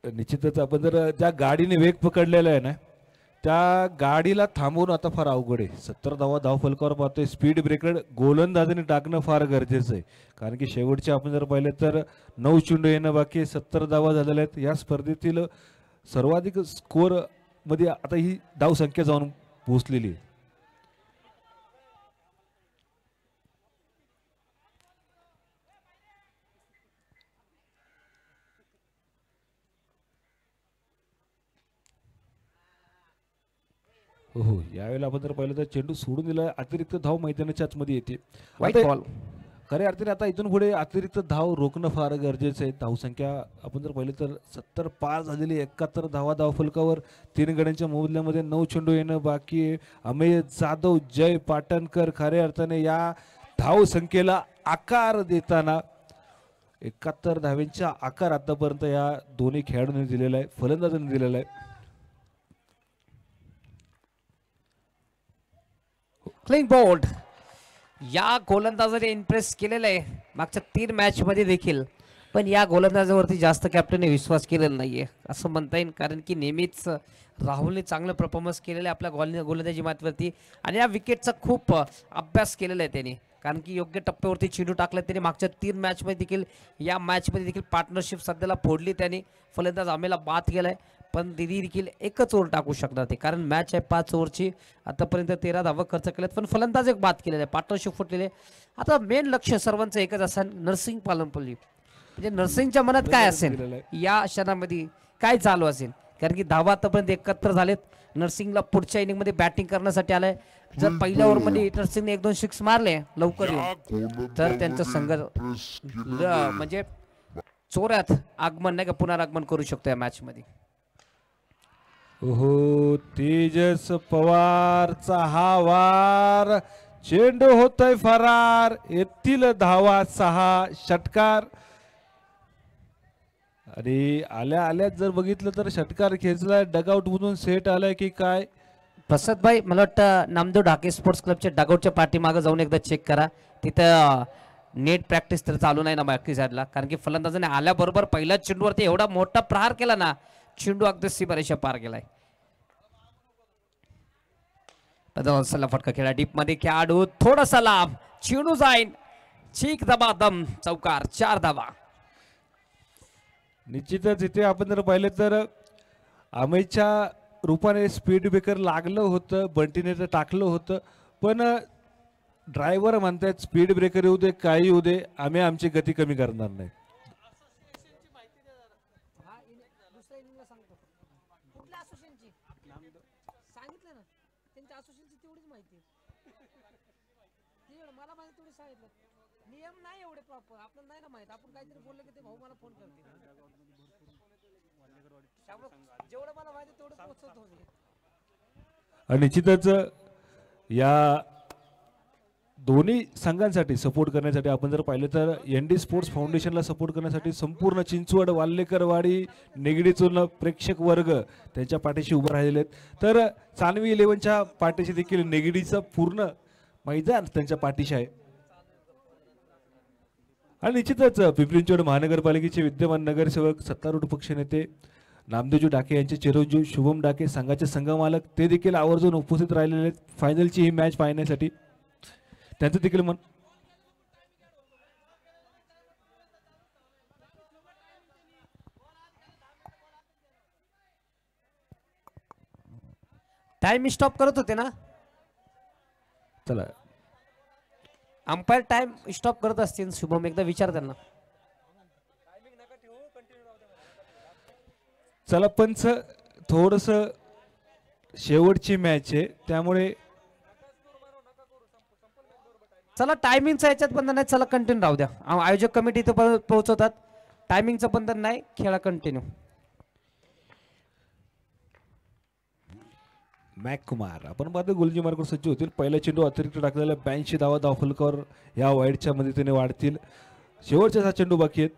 निश्चितच आपण जर ज्या गाडीने वेग पकडलेला आहे ना त्या गाडीला थांबवून आता फार अवघड आहे. 70 धावा धावफलकावर पाहतोय. स्पीड ब्रेकर गोलंदाजाने टाकणं फार गरजेचं आहे. कारण की शेवटचे आपण जर पाहिलं तर 9 चेंडू येणं बाकी, 70 धावा झालेल्या आहेत. या स्पर्धेतील सर्वाधिक स्कोअर मध्ये आता ही धावसंख्या जाऊन पोहोचलेली आहे. हो यावेळेला आपण जर पाहिलं तर चेंडू सोडून दिला, अतिरिक्त धाव मैदानाच्या आतमध्ये येते. वाईट बॉल. खऱ्या अर्थाने आता इथून पुढे अतिरिक्त धाव रोखणं फार गरजेचं आहे. धावसंख्या आपण जर पाहिलं तर 70 पार झालेली, 71 धावा धावफलकावर. 3 गड्यांच्या मोबदल्यामध्ये 9 चेंडू येणं बाकी आहे. अमेय जाधव, जय पाटणकर खऱ्या अर्थाने या धावसंख्येला आकार देताना 71 धाव्यांचा आकार आतापर्यंत या दोन्ही खेळाडूंनी दिलेला आहे, फलंदाजांनी दिलेला आहे. Clean bowled. या गोलंदाजाने इम्प्रेस केलेलं आहे मागच्या 3 मॅच मध्ये देखील, पण या गोलंदाजावरती जास्त कॅप्टनने विश्वास केलेला नाहीये असं म्हणता येईल. कारण की नेहमीच राहुलने चांगलं परफॉर्मन्स केलेलं आहे आपल्या गोलंदाजी मातवरती. आणि या विकेटचा खूप अभ्यास केलेला आहे त्यांनी. कारण की योग्य टप्प्यावरती चेंडू टाकला त्यांनी. मागच्या 3 मॅच मध्ये देखील, या मॅच मध्ये देखील पार्टनरशिप सध्याला फोडली त्यांनी. फलंदाज आमेला बाद केलाय, पण दिदी देखील एकच ओव्हर टाकू शकणार ते. कारण मॅच आहे 5 ओव्हरची. आतापर्यंत 13 धावा खर्च केल्यात, पण फलंदाज एक बाद केलेला आहे, पार्टनरशिप फुटलेले. आता मेन लक्ष सर्वांचं एकच असेल, नरसिंग पालमपल्ली. म्हणजे नरसिंगच्या मनात काय असेल, या क्षणामध्ये काय चालू असेल. कारण की धावा आतापर्यंत 71 झालेत. नरसिंगला पुढच्या इनिंग मध्ये बॅटिंग करण्यासाठी आलाय. जर पहिल्या ओव्हर मध्ये नरसिंगने 1-2 सिक्स मारले लवकर येऊन, तर त्यांचा संघ म्हणजे चोऱ्यात आगमन नाही का पुनरागमन करू शकतो या मॅच मध्ये. हो तेजस पवारचा हा वार, चेंडू होतोय फरार. येथील धावा 6, षटकार. आणि आल्या आल्यात जर बघितलं तर षटकार खेचलाय, डगआउट मधून सेट आलाय की काय. प्रसाद भाई, मला वाटतं नामदेव ढाके स्पोर्ट्स क्लबच्या डगआउटच्या पाठीमागे जाऊन एकदा चेक करा. तिथं नेट प्रॅक्टिस तर चालू नाही ना बाकी साईडला. कारण की फलंदाजाने आल्याबरोबर पहिल्याच चेंडूवरती एवढा मोठा प्रहार केला ना, चेंडू अगदी सीमारेषा पार गेलाय. सला फटका खेळा डीप मध्ये खेळाडू थोडासा लांब चेंडू जाईन चीक दबादम चौकार 4 धावा. निश्चितच इथे आपण जर पाहिलं तर अमेयच्या रूपाने स्पीड ब्रेकर लागलं होतं, बंटीने तर टाकलं होतं, पण ड्रायव्हर म्हणतात स्पीड ब्रेकर येऊ दे काही येऊ दे आम्ही आमची गती कमी करणार नाही. आणि निश्चितच या दोन्ही संघांसाठी सपोर्ट करण्यासाठी आपण जर पाहिलं तर एनडी स्पोर्ट्स फाउंडेशनला सपोर्ट करण्यासाठी संपूर्ण चिंचवड, वाल्लेकरवाडी, निगडीतून प्रेक्षक वर्ग त्यांच्या पाठीशी उभं राहिलेले आहेत. तर चांदवी 11च्या पाठीशी देखील निगडीचं पूर्ण मैदान त्यांच्या पाठीशी आहे. आणि निश्चितच पिंपरी चिंचवड महानगरपालिकेचे विद्यमान नगरसेवक, सत्तारूढ पक्षनेते नामदेवजी डाके यांचे चिरंजीव शुभम डाके, संघाचे संघमालक, ते देखील आवर्जून उपस्थित राहिलेले आहेत फायनलची ही मॅच पाहण्यासाठी. त्यांचं देखील मन टाइम स्टॉप करत होते ना, चला अंपायर टाइम स्टॉप करत असतील. शुभम एकदा विचार त्यांना. चला पंच थोडस शेवटची मॅच आहे त्यामुळे चला टायमिंगचा याच्यात बंधन नाही, चला कंटिन्यू राहू द्या. आयोजक कमिटी इथं पोहोचवतात, टायमिंगचं बंधन नाही, खेळा कंटिन्यू. मॅक कुमार आपण पाहतो गोलजी मार्कर सज्ज होतील. पहिला चेंडू अतिरिक्त टाकलेला 82 धावा धावफलकावर या वाईडच्या मदतीने वाढतील. शेवटच्या 6 चेंडू बाकी आहेत.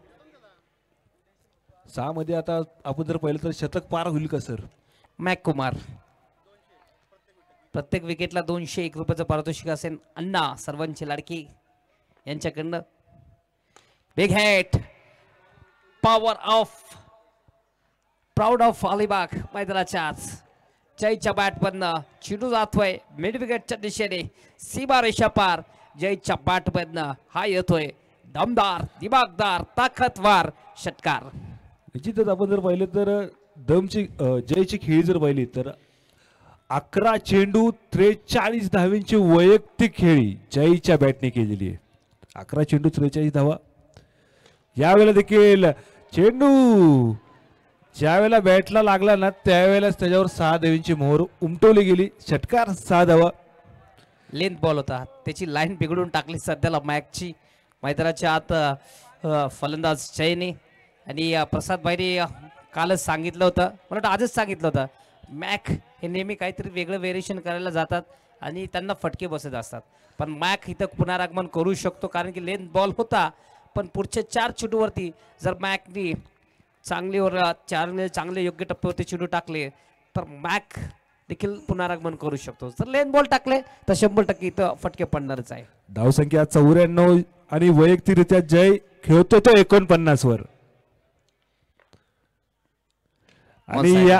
6 मध्ये आता आपण जर पाहिलं तर शतक पार होईल का सर? मॅक कुमार प्रत्येक विकेटला 201 रुपयाचं पारितोषिक असेल. अण्णा सर्वांची लाडकी यांच्याकडनं big hit power of proud of Alibag मैदानाच्या आज जयच्या बॅटमधनं चिडू जातोय मिड विकेटच्या दिशेने सीमा रेषा पार. जयच्या बॅटमधनं हा येतोय दमदार, दिमागदार, ताकदवार षटकार. निश्चितच आपण जर पाहिलं तर दमची जयची खेळी जर पाहिली तर 11 चेंडू 43 धावांची वैयक्तिक खेळी जयच्या बॅटने केलेली आहे. 11 चेंडू 43 धावा. यावेळेला देखील चेंडू ज्यावेळेला बॅटला लागला ना त्यावेळेलाच त्याच्यावर 6 धावांची मोहर उमटवली गेली. षटकार 6 धावा. लेंथ बॉल होता, त्याची लाईन बिघडून टाकली सध्याला मॅकची. मैदानाच्या आत फलंदाज जयने आणि प्रसाद भाईने कालच सांगितलं होतं, मला वाटतं आजच सांगितलं होतं, मॅक हे नेहमी काहीतरी वेगळं व्हेरिएशन करायला जातात आणि त्यांना फटके बसत असतात. पण मॅक इथं पुनरागमन करू शकतो कारण की लेंथ बॉल होता. पण पुढच्या 4 चेंडूवरती जर मॅकनी चांगले योग्य टप्प्यावरती चेंडू टाकले तर मॅक देखील पुनरागमन करू शकतो. जर लेंथ बॉल टाकले तर 100% इथं फटके पडणारच आहे. धावसंख्या 94 आणि वैयक्तिकरित्या जय खेळतो तो 49 वर. आणि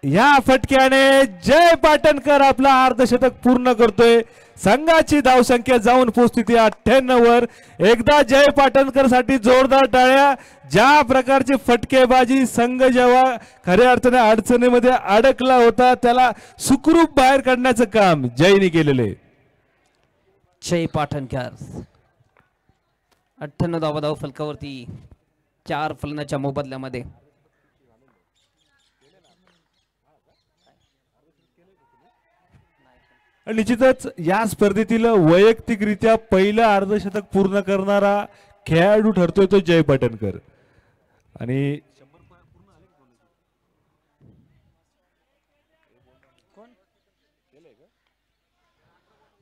या फटक्याने जय पाटणकर आपला अर्धशतक पूर्ण करतोय. संघाची धावसंख्या जाऊन पोहोचती 98 वर. एकदा जय पाटणकर साठी जोरदार टाळ्या. ज्या प्रकारची फटकेबाजी संघ जेव्हा खऱ्या अर्थाने अडचणीमध्ये अडकला होता त्याला सुखरूप बाहेर काढण्याचं काम जयने केलेले. जय पाटणकर 98 धावा फलकावरती 4 फलंदाच्या मोबदल्यामध्ये. निश्चितच या स्पर्धेतील वैयक्तिकरित्या पहिलं अर्धशतक पूर्ण करणारा खेळाडू ठरतोय तो जय पाटणकर. आणि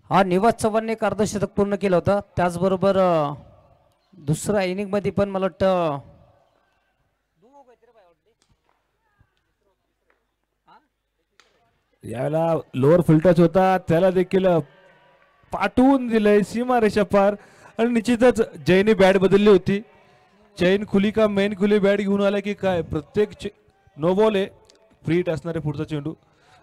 हा निवास चव्हाणने एक अर्धशतक पूर्ण केलं होतं. त्याचबरोबर दुसऱ्या इनिंग मध्ये पण मला वाटतं यावेळेला लोअर फुलटच होता त्याला देखील पाठवून दिलंय सीमारेषा पार. आणि निश्चितच जयने बॅट बदलली होती. चैन खुली का मेन खुली बॅट घेऊन आला की काय प्रत्येक नो बॉल आहे फ्री हिट असणारे पुढचा चेंडू.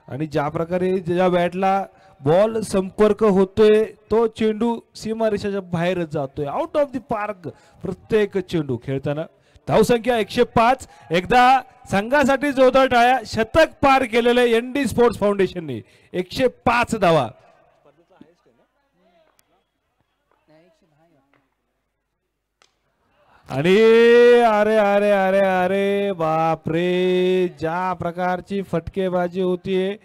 आणि ज्या प्रकारे ज्या बॅटला बॉल संपर्क होतोय तो चेंडू सीमारेषेच्या बाहेरच जातोय, आउट ऑफ द पार्क प्रत्येक चेंडू खेळताना. धावसंख्या 105. एकदा संघासाठी जोरदार टाळ्या. शतक पार केलेले एनडी स्पोर्ट्स फाउंडेशनने 105 धावा. आणि अरे अरे अरे अरे बापरे, ज्या प्रकारची फटकेबाजी होतीये,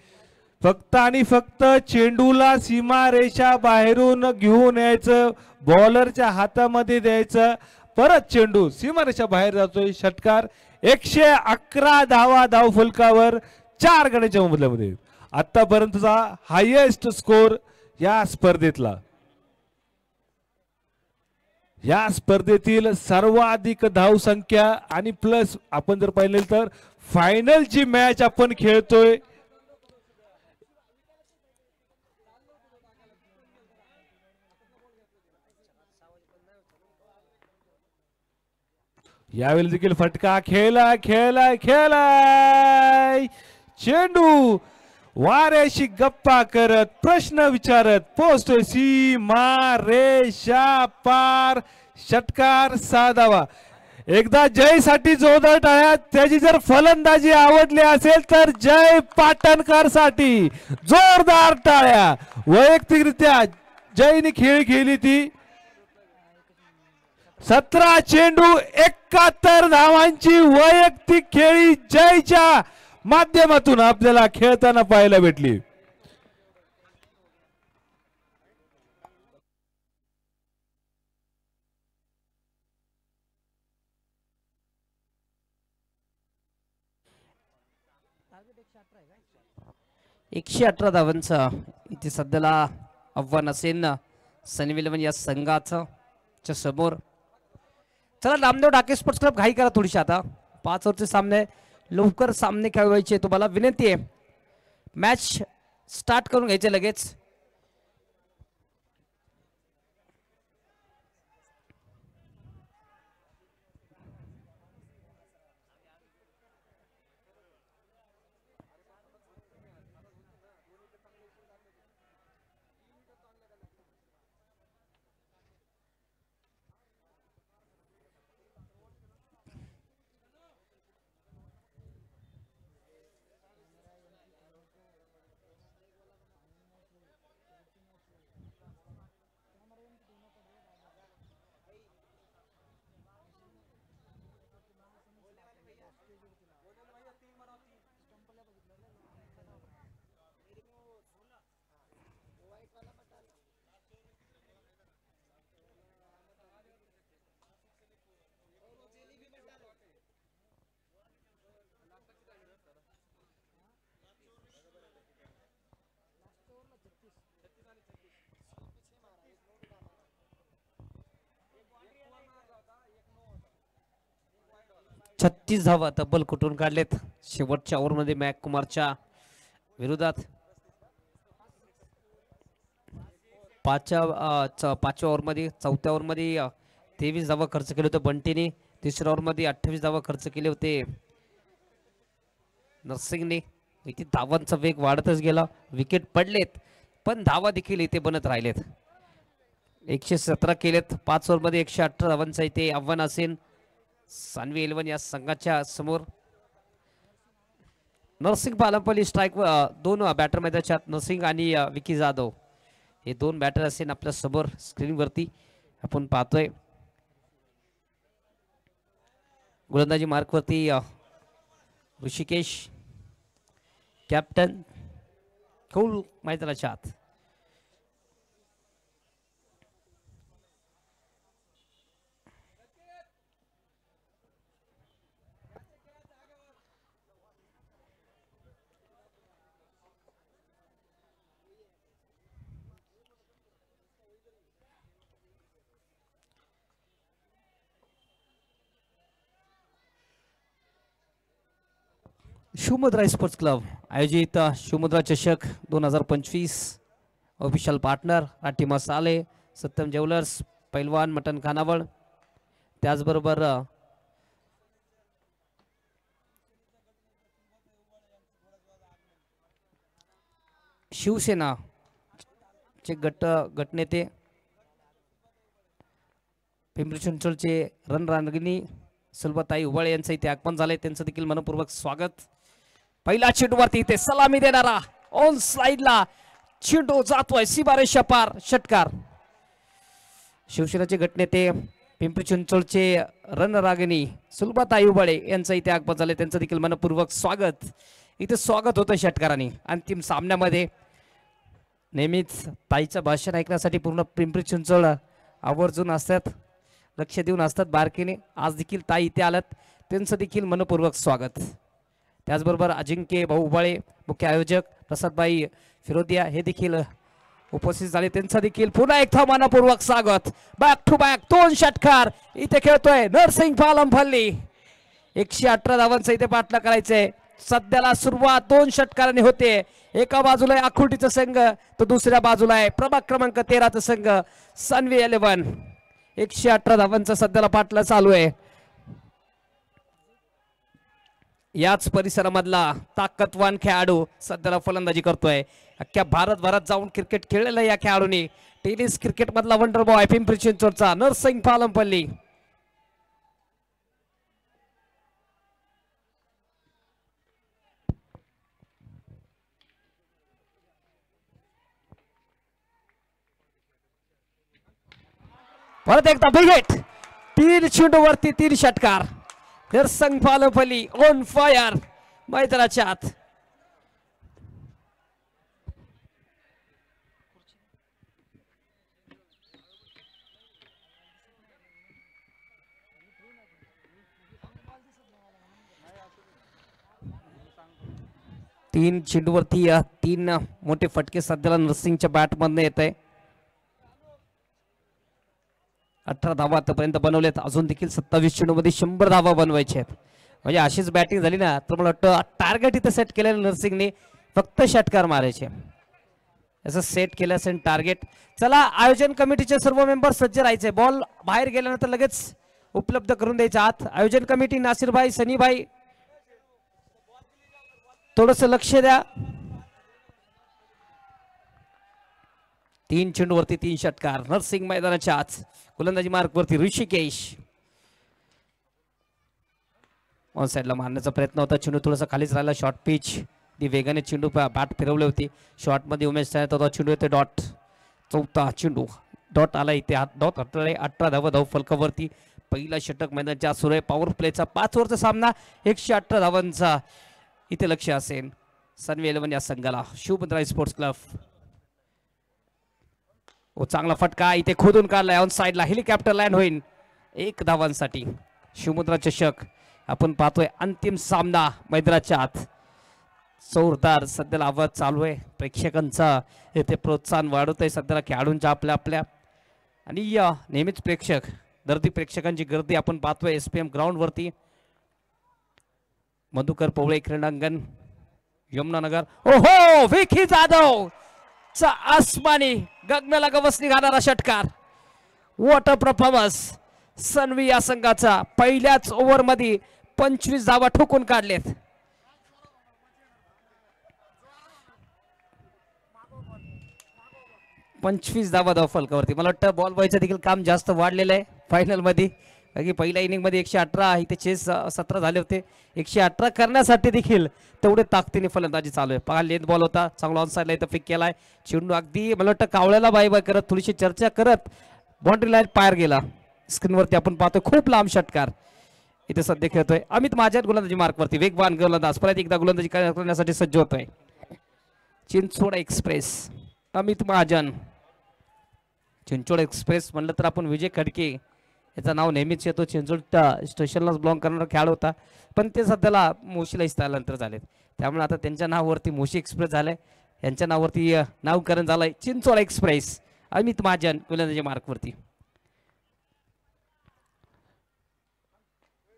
फक्त आणि फक्त चेंडूला सीमारेषा बाहेरून घेऊन यायचं, बॉलरच्या हातामध्ये द्यायचं, परत चेंडू सीमारेषा बाहेर जातोय. षटकार. 111 धावा धाव फलकावर 4 गड्यांच्या मोबदल्यामध्ये. आतापर्यंतचा हायेस्ट स्कोर या स्पर्धेतला, या स्पर्धेतील सर्वाधिक धाव संख्या. आणि प्लस आपण जर पाहिलं तर फायनलची मॅच आपण खेळतोय, यावेळी देखील फटका खेळला खेळलाय खेळलाय. चेंडू वाऱ्याशी गप्पा करत, प्रश्न विचारत पोहोचतोय सीमा रेषा पार. षटकार. 6 धावा. एकदा जयसाठी जोरदार टाळ्या. त्याची जर फलंदाजी आवडली असेल तर जय पाटणकर साठी जोरदार टाळ्या. वैयक्तिकरित्या जयने खेळ खेळली ती. 17 चेंडू 71 धावांची वैयक्तिक खेळी जयच्या माध्यमातून आपल्याला खेळताना पाहायला भेटली. एकशे 18 धावांचं इथे सध्याला आव्हान असेल सनी इलेव्हन या संघाचं च्या समोर. चला नामदेव डाके स्पोर्ट्स क्लब घाई करा थोडीशी, आता 5 ओव्हरचे सामने, लवकर सामने खेळवायचे. तुम्हाला विनंती आहे मॅच स्टार्ट करून घ्यायचे लगेच. छत्तीस धावा तब्बल कुठून काढलेत शेवटच्या ओव्हरमध्ये मॅक कुमारच्या विरोधात. 5व्या ओव्हरमध्ये 4थ्या ओव्हरमध्ये 23 धावा खर्च केले होते बंटीने. 3ऱ्या ओव्हरमध्ये 28 धावा खर्च केले होते नरसिंगने. इथे धावांचा वेग वाढतच गेला. विकेट पडलेत पण धावा देखील इथे बनत राहिलेत. 117 केलेत 5 ओव्हरमध्ये. 118 धावांचा इथे आव्हान असेल सानवी इलेव्हन या संघाच्या समोर. नरसिंग पालमपल्ली स्ट्राईक 2 बॅटर मैदानात. नरसिंग आणि विकी जाधव हे 2 बॅटर असेल आपल्या समोर स्क्रीनवरती आपण पाहतोय. गोलंदाजी मार्कवरती ऋषिकेश कॅप्टन कौल मैदानाच्या आत. शिवमुद्रा स्पोर्ट्स क्लब आयोजित शिवमुद्रा चषक 2025 ऑफिशियल पार्टनर राठी मसाले, सत्यम ज्वेलर्स, पैलवान मटन खानावळ, त्याचबरोबर शिवसेना आमचे गटनेते पिंपरी चिंचवडचे रणरागिणी सुलभाताई उबाळे यांचं इथे आगमन झालंय, त्यांचं देखील मनपूर्वक स्वागत. पहिला चेंडूवरती इथे सलामी देणारा ऑन स्लाइडला चेंडू जातोय सीमारेषा पार, षटकार. शिवसेनेचे गटनेते पिंपरी चिंचवडचे रणरागिणी सुलभाताई उबाळे यांचं इथे आगमन झालंय, त्यांचं देखील मनपूर्वक स्वागत. इथे स्वागत होतं षटकारांनी. अंतिम सामन्यामध्ये नेहमीच ताईचं भाषण ऐकण्यासाठी पूर्ण पिंपरी चिंचवड आवर्जून असतात, लक्ष देऊन असतात बारकीने. आज देखील ताई इथे आल्यात, त्यांचं देखील मनपूर्वक स्वागत. त्याचबरोबर अजिंक्य भाऊ उबाळे मुख्य आयोजक, प्रसादबाई फिरोदिया हे देखील उपस्थित झाले, त्यांचं देखील पुन्हा एकदा मनपूर्वक स्वागत. बॅक टू बॅक 2 षटकार इथे खेळतोय नरसिंग पालमपल्ली. 118 धावांचा इथे पाठला करायचंय. सध्याला सुरुवात 2 षटकारांनी होते. एका बाजूला आहे आखुटीचा संघ, तर दुसऱ्या बाजूला आहे प्रभाग क्रमांक 13चा संघ सनवी 11. 118 धावांचा सध्याला पाठला चालू आहे. याच परिसरामधला ताकदवान खेळाडू सध्याला फलंदाजी करतोय. अख्ख्या भारतभरात जाऊन क्रिकेट खेळलेला या खेळाडूने टेनिस क्रिकेट मधला वंडर बॉय पिंपरी चिंचवडचा नरसिंग पालमपल्ली. परत एकदा बिगेट 3 चेंडूवरती 3 षटकार. नरसिंग पालमपल्ली ऑन फायर मैदानाच्या आत. तीन चेंडूवरती 3 मोठे फटके सध्याला नरसिंगच्या बॅट मधून येत आहे. 18 धावा आतापर्यंत बनवलेत, अजून देखील 27 चेंडूमध्ये 100 धावा बनवायचे आहेत. म्हणजे अशीच बॅटिंग झाली ना तर मला वाटतं टार्गेट इथं सेट केलेलं नरसिंगने, फक्त षटकार मारायचे असं सेट केलं असेल टार्गेट. चला आयोजन कमिटीचे सर्व मेंबर सज्ज राहायचे. बॉल बाहेर गेल्यानंतर लगेच उपलब्ध करून द्यायचा आत. आयोजन कमिटी नासिरभाई, सनीभाई थोडस लक्ष द्या. 3 चेंडूवरती 3 षटकार. नरसिंग मैदानाच्या आत. गोलंदाजी मार्कवरती ऋषिकेश. ऑन साइडला मारण्याचा प्रयत्न होता, चेंडू थोडासा खालीच राहिला. शॉर्ट पिच ती वेगाने चेंडू बॅट फिरवली होती. शॉर्ट मध्ये उमेश होता, चेंडू येते डॉट. 4था चेंडू डॉट आला इथे. डॉट 18 धावा धाव फलकावरती. पहिला षटक मैदानाच्या सुरू आहे. पॉवर प्लेचा 5 ओव्हरचा सामना. 118 धावांचा इथे लक्ष असेल सनवी 11 या संघाला. Shivmudra sports club. ओ चांगला फटका इथे खोदून काढलाय. ऑन साइडला हेलिकॉप्टर लँड होईल 1 धावांसाठी. शिवमुद्रा चषक आपण पाहतोय. अंतिम सामना मैदानाच्या आत. जोरदार सध्याला आवाज चालू आहे. प्रेक्षकांचा इथे प्रोत्साहन वाढवत आहे सध्याला खेळाडूंच्या आपल्या. आणि नेहमीच दर्दी प्रेक्षकांची गर्दी आपण पाहतोय SPM ग्राउंड वरती. मधुकर पवळे क्रीडांगण यमुनानगर. ओहो विकी जाधव चा आसमानी गगनाला गवसणी घालणारा षटकार. वॉटर परफॉर्मन्स सनवी या संघाचा. पहिल्याच ओव्हर मध्ये 25 धावा ठोकून काढलेत. पंचवीस धावा फलकावरती. मला वाटतं बॉल बॉयचं देखील काम जास्त वाढलेलं आहे फायनल मध्ये. कारण पहिल्या इनिंग मध्ये 118 इथे चेस 17 झाले होते. 118 करण्यासाठी देखील तेवढे ताकदीने फलंदाजी चालू आहे. पहा लेंथ बॉल होता, चांगला ऑन साइडला इथं फिक केलाय. चेंडू अगदी मला वाटतं कावळ्याला बाय बाय करत थोडीशी चर्चा करत बाउंड्री लाईन पार गेला. स्क्रीनवरती आपण पाहतोय खूप लांब षटकार इथे सध्या खेळतोय. अमित महाजन गोलंदाजी मार्कवरती. वेगवान गोलंदाज परत एकदा गोलंदाजी करण्यासाठी सज्ज होतोय. चिंचवड एक्सप्रेस अमित महाजन. चिंचवड एक्सप्रेस म्हणलं तर आपण विजय खडके याचं नाव नेहमीच येतो. चिंचवड स्टेशनलाच बिलॉंग करणारा खेळाडू होता, पण ते सध्याला मोशीला स्थलांतर झालेत. त्यामुळे आता त्यांच्या नावावरती मोशी एक्सप्रेस झालंय. यांच्या नावावरती नावकरण झालंय चिंचवड एक्सप्रेस. अमित महाजन गोलंदाजी मार्कवरती.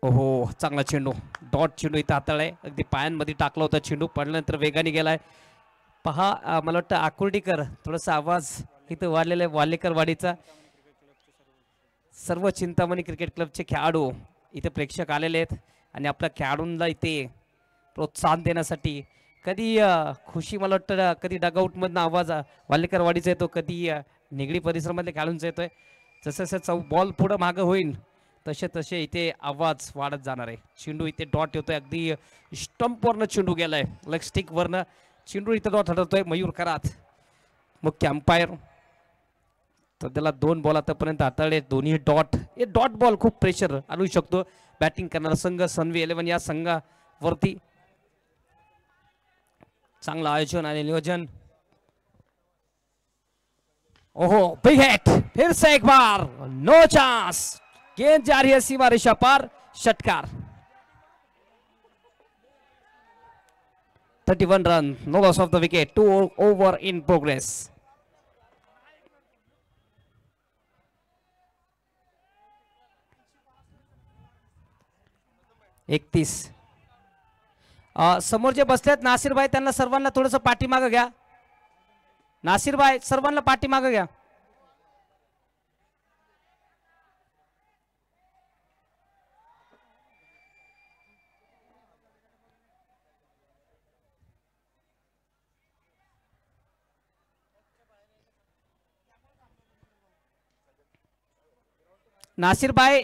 ओहो चांगला चेंडू. डॉट चेंडू इथं हाताळलाय. अगदी पायांमध्ये टाकला होता चेंडू. पडल्यानंतर वेगाने गेलाय. पहा मला वाटतं आकुर्डीकर थोडासा आवाज इथं वाढलेला आहे. वालेकर वाडीचा. सर्व चिंतामणी क्रिकेट क्लबचे खेळाडू इथे प्रेक्षक आलेले आहेत आणि आपल्या खेळाडूंना इथे प्रोत्साहन देण्यासाठी कधी खुशी मला वाटतं कधी डगआउट मधनं आवाज वालेकरवाडीचा येतो, कधी निगडी परिसरामध्ये खेळूनचा येतोय. जसं जसं बॉल पुढं मागं होईल तसे तसे इथे आवाज वाढत जाणार आहे. चेंडू इथे डॉट येतोय, अगदी स्टंपवरनं चेंडू गेलाय, लेग स्टिक वरनं चेंडू इथे डॉट हटवतोय मयूर करात मुख्य अंपायर. तर त्याला 2 बॉल आतापर्यंत हाताळले, दोन्ही डॉट. हे डॉट बॉल खूप प्रेशर आणू शकतो बॅटिंग करणारा संघ सनवी 11 या संघावरती. चांगलं आयोजन आणि नियोजन. ओहो बिग हिट, फिर से एक बार नो चांस, गेंद जा रही है सीमा रेखा पार, षटकार. 31 run, no loss of the wicket, 2 over in progress. समोर जे बसलेत नासिरभाई, त्यांना सर्वांना थोडंसं पाठीमागं घ्या. नासिरभाई सर्वांना पाठीमागं घ्या. नासिरभाई,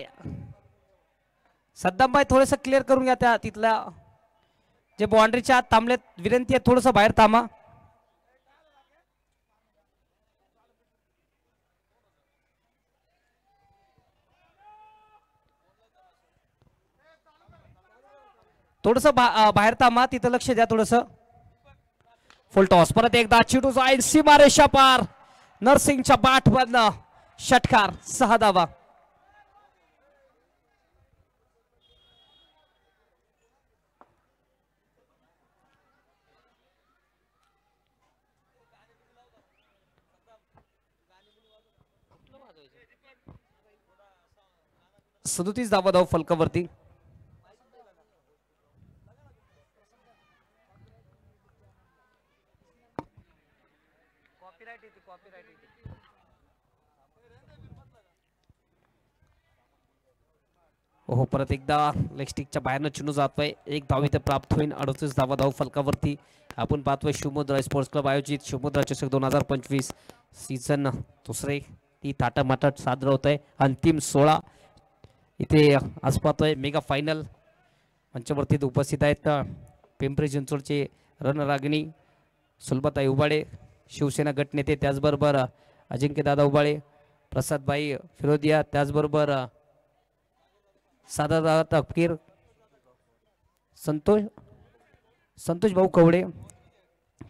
सद्दामभाई थोडंसं क्लिअर करून घ्या त्या तिथल्या जे बाउंड्रीच्या आत थांबलेत. विनंती आहे थोडंसं बाहेर थांबा. थोडंसं बाहेर थांबा, तिथं लक्ष द्या थोडंसं. फुल टॉस, परत एकदा चिटू जाईल सीमारेषा पार, नरसिंगच्या बाट मधनं षटकार, 6 धावा. सदोतीस धावा धाव फलकावरती. ओहो परत एकदा लेग स्टिकच्या बाहेरनं चेंडू जातोय. 1 धाव इथे प्राप्त होईल. 38 धावा धाव फलकावरती. आपण पाहतोय शिवमुद्रा स्पोर्ट्स क्लब आयोजित शिवमुद्रा चषक 2025 सीझन दुसरे ती थाटामाटात साजरा होत आहे. अंतिम 16 इथे आज पाहतोय मेगा फायनल. मंचावरती उपस्थित आहेत पिंपरी चिंचवडचे रणरागिणी सुलभाताई उबाळे, शिवसेना गटनेते, त्याचबरोबर अजिंक्यदादा उबाळे, प्रसादभाई फिरोदिया, त्याचबरोबर सादादा तपकीर, संतोष भाऊ कवडे,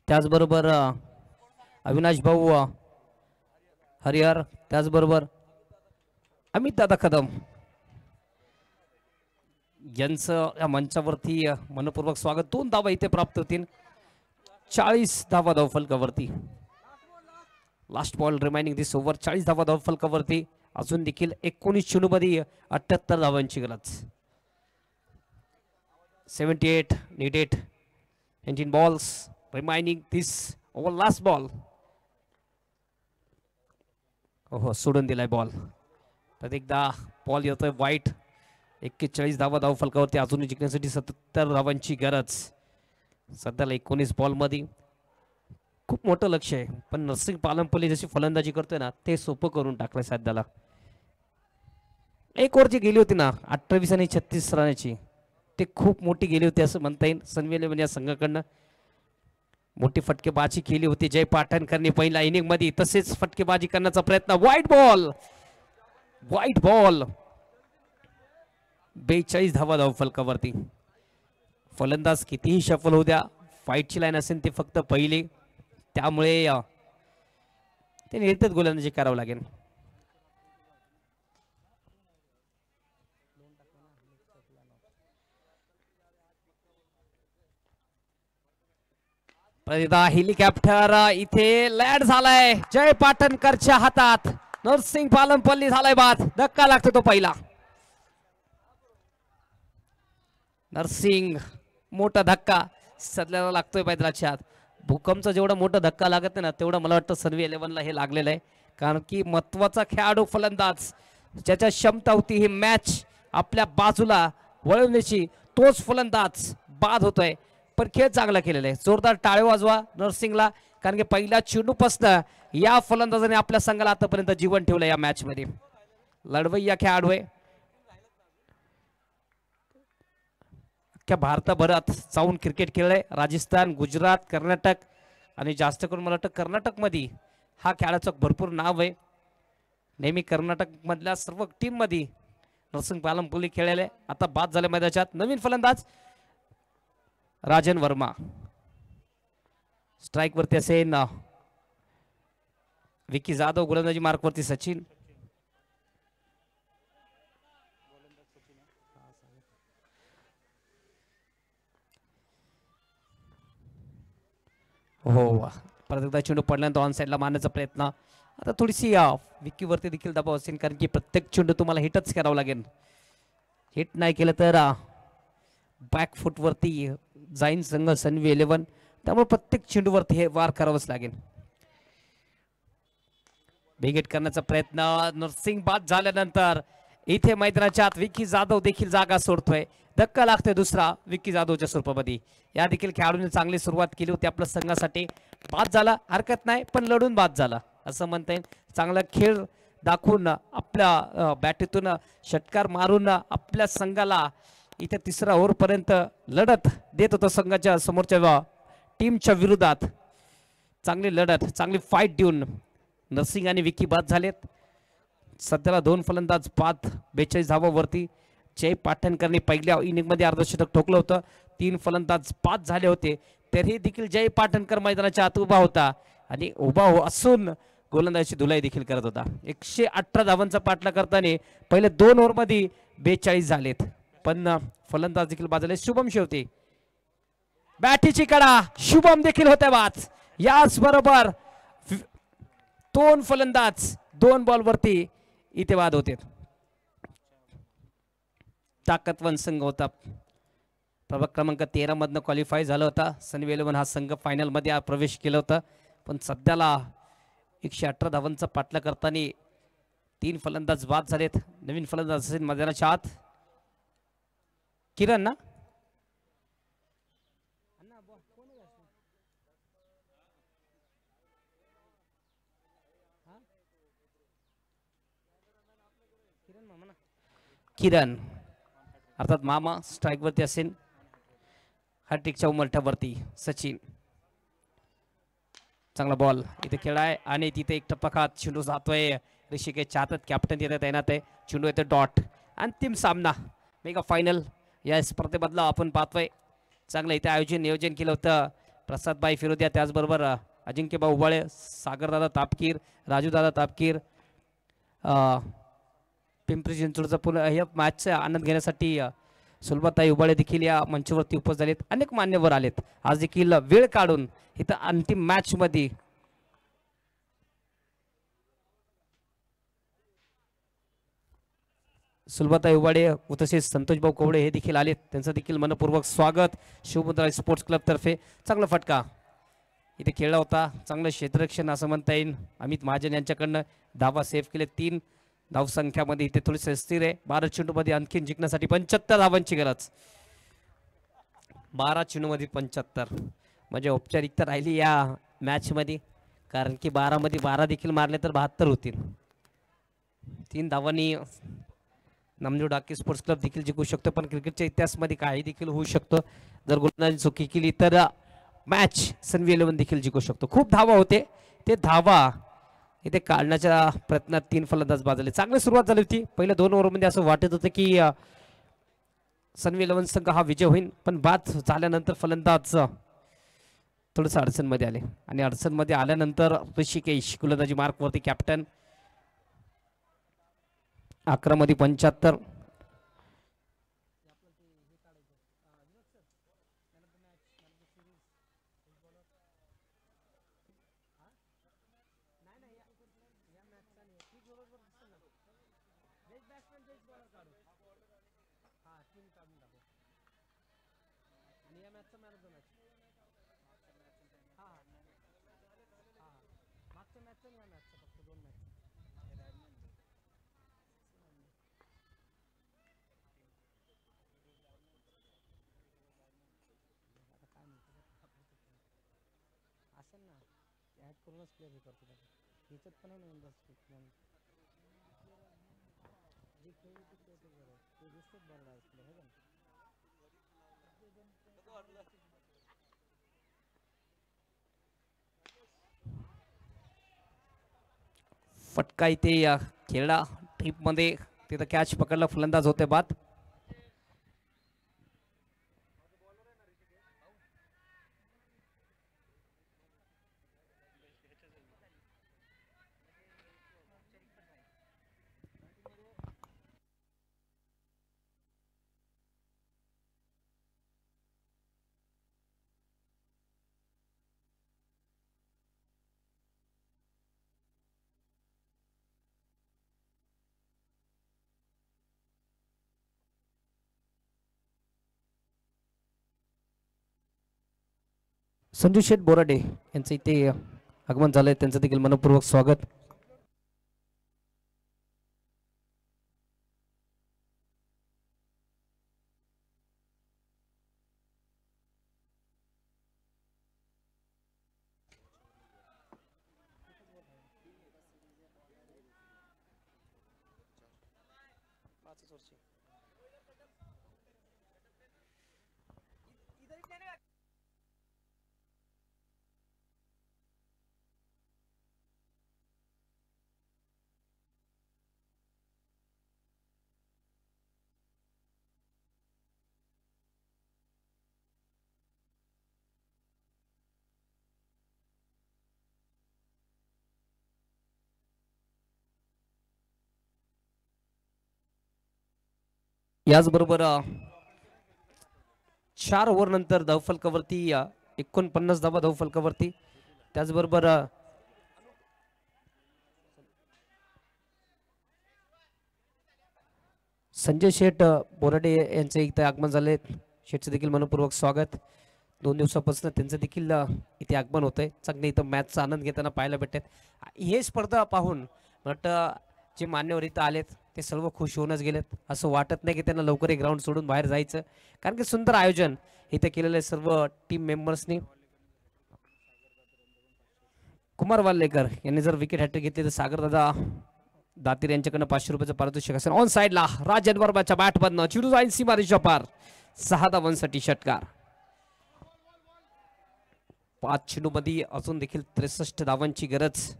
त्याचबरोबर अविनाश भाऊ हरिहर, त्याचबरोबर अमित दादा कदम यांचं या मंचावरती मनपूर्वक स्वागत. 2 धावा इथे प्राप्त होतील. 40 धावा धाव फलकावरती. लास्ट बॉल रिमाइनिंग दिस ओव्हर. 40 धावा धाव फलकावरती. अजून देखील 19 चेंडूमध्ये 78 धावांची गरज. 78 needed. 19 balls remaining this over. Last ball. ओहो सोडून दिलाय बॉल. तर एकदा बॉल येतोय वाईट. 41 धावा धाव फलकावरती. अजून जिंकण्यासाठी 77 धावांची गरज. सध्याला 19 बॉलमध्ये खूप मोठं लक्ष आहे, पण नरसिंग पालनपल्ली जशी फलंदाजी करतोय ना ते सोपं करून टाकलंय सध्याला. 1 ओव्हर जी गेली होती ना 28 आणि 36 रनाची, ते खूप मोठी गेली होती असं म्हणता येईल. सनवी 11 या संघाकडनं मोठी फटकेबाजी केली होती जय पाटणकरने पहिल्या इनिंग मध्ये. तसेच फटकेबाजी करण्याचा प्रयत्न. वाईट बॉल. 42 धावा धाव फलकावरती. फलंदाज कितीही सफल होऊ द्या, फाईटची लाईन असेल ती फक्त पहिली, त्यामुळे ते निर्धारित गोलंदाजी करावं लागेल. हेलिकॉप्टर इथे लँड झालाय जय पाटणकरच्या हातात. नरसिंग पालनपल्ली झालाय बाद. धक्का लागतो तो पहिला. नरसिंग मोठा धक्का सध्याला लागतोय पैदलाच्या हात. भूकंपचा जेवढा मोठा धक्का लागत नाही ना तेवढा मला वाटतं सनवी 11ला हे लागलेलं आहे. कारण की महत्वाचा खेळाडू फलंदाज ज्याच्या क्षमता होती ही मॅच आपल्या बाजूला वळवण्याची, तोच फलंदाज बाद होतोय. पण खेळ चांगला केलेला आहे. जोरदार टाळे वाजवा नरसिंगला, कारण की पहिल्या चेंडूपासनं या फलंदाजाने आपल्या संघाला आतापर्यंत जीवन ठेवलं या मॅच मध्ये. लढवय्या खेळाडू आहे, अख्ख्या भारतभरात जाऊन क्रिकेट खेळलंय. राजस्थान, गुजरात, कर्नाटक आणि जास्त करून मला वाटतं कर्नाटकमध्ये हा खेळाचं भरपूर नाव आहे. नेहमी कर्नाटक मधल्या सर्व टीम मध्ये नरसिंग पालमपुली खेळलेले. आता बाद झाले मैदानात. नवीन फलंदाज राजन वर्मा, स्ट्राइक वरती असेल विकी जाधव, गोलंदाजी मार्क वरती सचिन. हो, परत एकदा चेंडू पडल्यानंतर ऑन साईडला मारण्याचा प्रयत्न. आता थोडीशी विकी वरती देखील दबाव असेल, कारण की प्रत्येक चेंडू तुम्हाला हिटच करावं लागेल. हिट नाही केलं तर बॅक फुट वरती जाईन संघ सनवी 11, त्यामुळे प्रत्येक चेंडूवरती हे वार करावंच लागेल. बेगेट करण्याचा प्रयत्न. नरसिंग बाद झाल्यानंतर इथे मैदानाच्या आत विकी जाधव देखील जागा सोडतोय. धक्का लागतोय दुसरा विकी जाधवच्या स्वरूपामध्ये. या देखील खेळाडूंनी चांगली सुरुवात केली होती आपल्या संघासाठी. बाद झाला हरकत नाही, पण लढून बाद झाला असं म्हणता येईल. चांगला खेळ दाखवून आपल्या बॅटीतून षटकार मारून आपल्या संघाला इथे तिसरा ओव्हर पर्यंत लढत देत होतं संघाच्या समोरच्या टीमच्या विरोधात. चांगली लढत, चांगली फाईट देऊन नरसिंग आणि विकी बाद झालेत. सध्याला 2 फलंदाज बाद, 42 धावांवरती. जय पाटणकरने पहिल्या इनिंगमध्ये अर्धशतक ठोकलं होतं. 3 फलंदाज बाद झाले होते, तरीही देखील जय पाटणकर मैदानाच्या आत उभा होता आणि उभा असून गोलंदाजी धुलाई देखील करत होता. 118 धावांचा पाठला करताना पहिले 2 ओव्हरमध्ये 42 झालेत, पण फलंदाज देखील बाद झाले. शुभम शेवते बॅटीची कडा, शुभम देखील होते बाद. याच बरोबर 2 फलंदाज 2 बॉलवरती इथे बाद होते. ताकदवान संघ होता. प्रभाग क्रमांक 13 मधनं क्वालिफाय झाला होता. सनवी 11 हा संघ फायनल मध्ये प्रवेश केला होता, पण सध्याला 118 धावांचा पाठला करताना 3 फलंदाज बाद झालेत. नवीन फलंदाज असेल मैदानाच्या आत किरण ना. किरण अर्थात मामा स्ट्राइक वरती असेल. हॅट्रिकच्या उमरठ्यावरती सचिन. चांगला बॉल इथे खेळाय आणि तिथे एक टप्पा खात चेंडू जातोय. ऋषिकेश चाहतात कॅप्टन तिथे तैनात आहे. चेंडू येते डॉट. अंतिम सामना मेगा फायनल या स्पर्धेमधला आपण पाहतोय. चांगलं इथे आयोजन नियोजन केलं होतं प्रसादबाई फिरोदिया, त्याचबरोबर अजिंक्यबाई उबाळे, सागरदादा तापकीर, राजूदादा तापकीर. पिंपरी चिंचवडचा पुन्हा या मॅचचा आनंद घेण्यासाठी सुलभाताई उबाळे देखील या मंचावरती उपस्थित झालेत. अनेक मान्यवर आलेत आज देखील वेळ काढून इथं अंतिम मॅच मध्ये. सुलभाताई उबाळे व तसेच संतोषभाऊ कोवडे हे देखील आलेत. त्यांचं देखील मनपूर्वक स्वागत शिवमुद्रा स्पोर्ट्स क्लब तर्फे. चांगला फटका इथे खेळला होता, चांगलं क्षेत्ररक्षण असं म्हणता येईल. अमित महाजन यांच्याकडनं धावा सेव्ह केले. 3 धावसंख्यामध्ये इथे थोडी स्थिर आहे. 12 चेंडूमध्ये आणखीन जिंकण्यासाठी 75 धावांची गरज. 12 चेंडूमध्ये 75 म्हणजे औपचारिकता राहिली या मॅच मध्ये, कारण की 12 मध्ये 12 देखील मारले तर 72 होतील. 3 धावांनी नामदेव डाके स्पोर्ट्स क्लब देखील जिंकू शकतो, पण क्रिकेटच्या इतिहासामध्ये काही देखील होऊ शकतं. जर गोलंदाजी चुकी केली तर मॅच सनवी 11 देखील जिंकू शकतो. खूप धावा होते, ते धावा इथे काढण्याच्या प्रयत्नात 3 फलंदाज बाद झाले. चांगली सुरुवात झाली होती. पहिल्या 2 ओव्हरमध्ये असं वाटत होतं की सनवी 11 संघ हा विजय होईल, पण बाद झाल्यानंतर फलंदाज थोडंसं अडचणमध्ये आले आणि अडचणमध्ये आल्यानंतर ऋषिकेश गोलंदाजी मार्कवरती कॅप्टन. 11 मध्ये 75. फटका इथे खेळला ट्रिप मध्ये, तिथं कॅच पकडला, फलंदाज होते बाद. संजू शेठ बोराडे यांचं इथे आगमन झालंय, त्यांचं देखील मनपूर्वक स्वागत. याचबरोबर 4 ओव्हर नंतर धावफलकावरती 49 धावा धावफलकावरती. त्याचबरोबर संजय शेठ बोराडे यांचे इथे आगमन झाले. शेठचं देखील मनपूर्वक स्वागत. 2 दिवसापासून त्यांचं देखील इथे आगमन होतंय. चांगले इथं मॅचचा आनंद घेताना पाहायला भेटतात. हे स्पर्धा पाहून वाटतं जे मान्यवर इथं आलेत ते सर्व खुश होऊनच गेलेत. असं वाटत नाही की त्यांना लवकर एक ग्राउंड सोडून बाहेर जायचं, कारण की सुंदर आयोजन इथे केलेलं आहे सर्व टीम मेंबर्सनी. कुमार वाल्लेकर यांनी जर विकेट हॅट्रिक घेतली तर सागरदादा दातीर यांच्याकडनं 500 रुपयाचं पारितोषिक असेल. ऑन साइडला राजन वर्माच्या बॅटमधनं चिरू जाईन सीमारेषा पार. 6 धावांसाठी षटकार. 5 चेंडूमध्ये अजून देखील 63 धावांची गरज.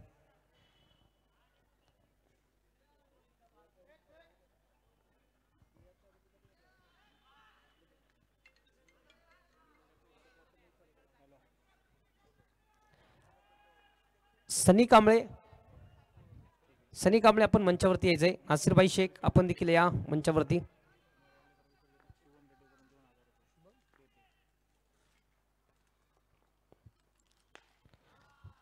सनी कांबळे आपण मंचावरती यायचंय. आसिरभाई शेख आपण देखील या मंचावरती.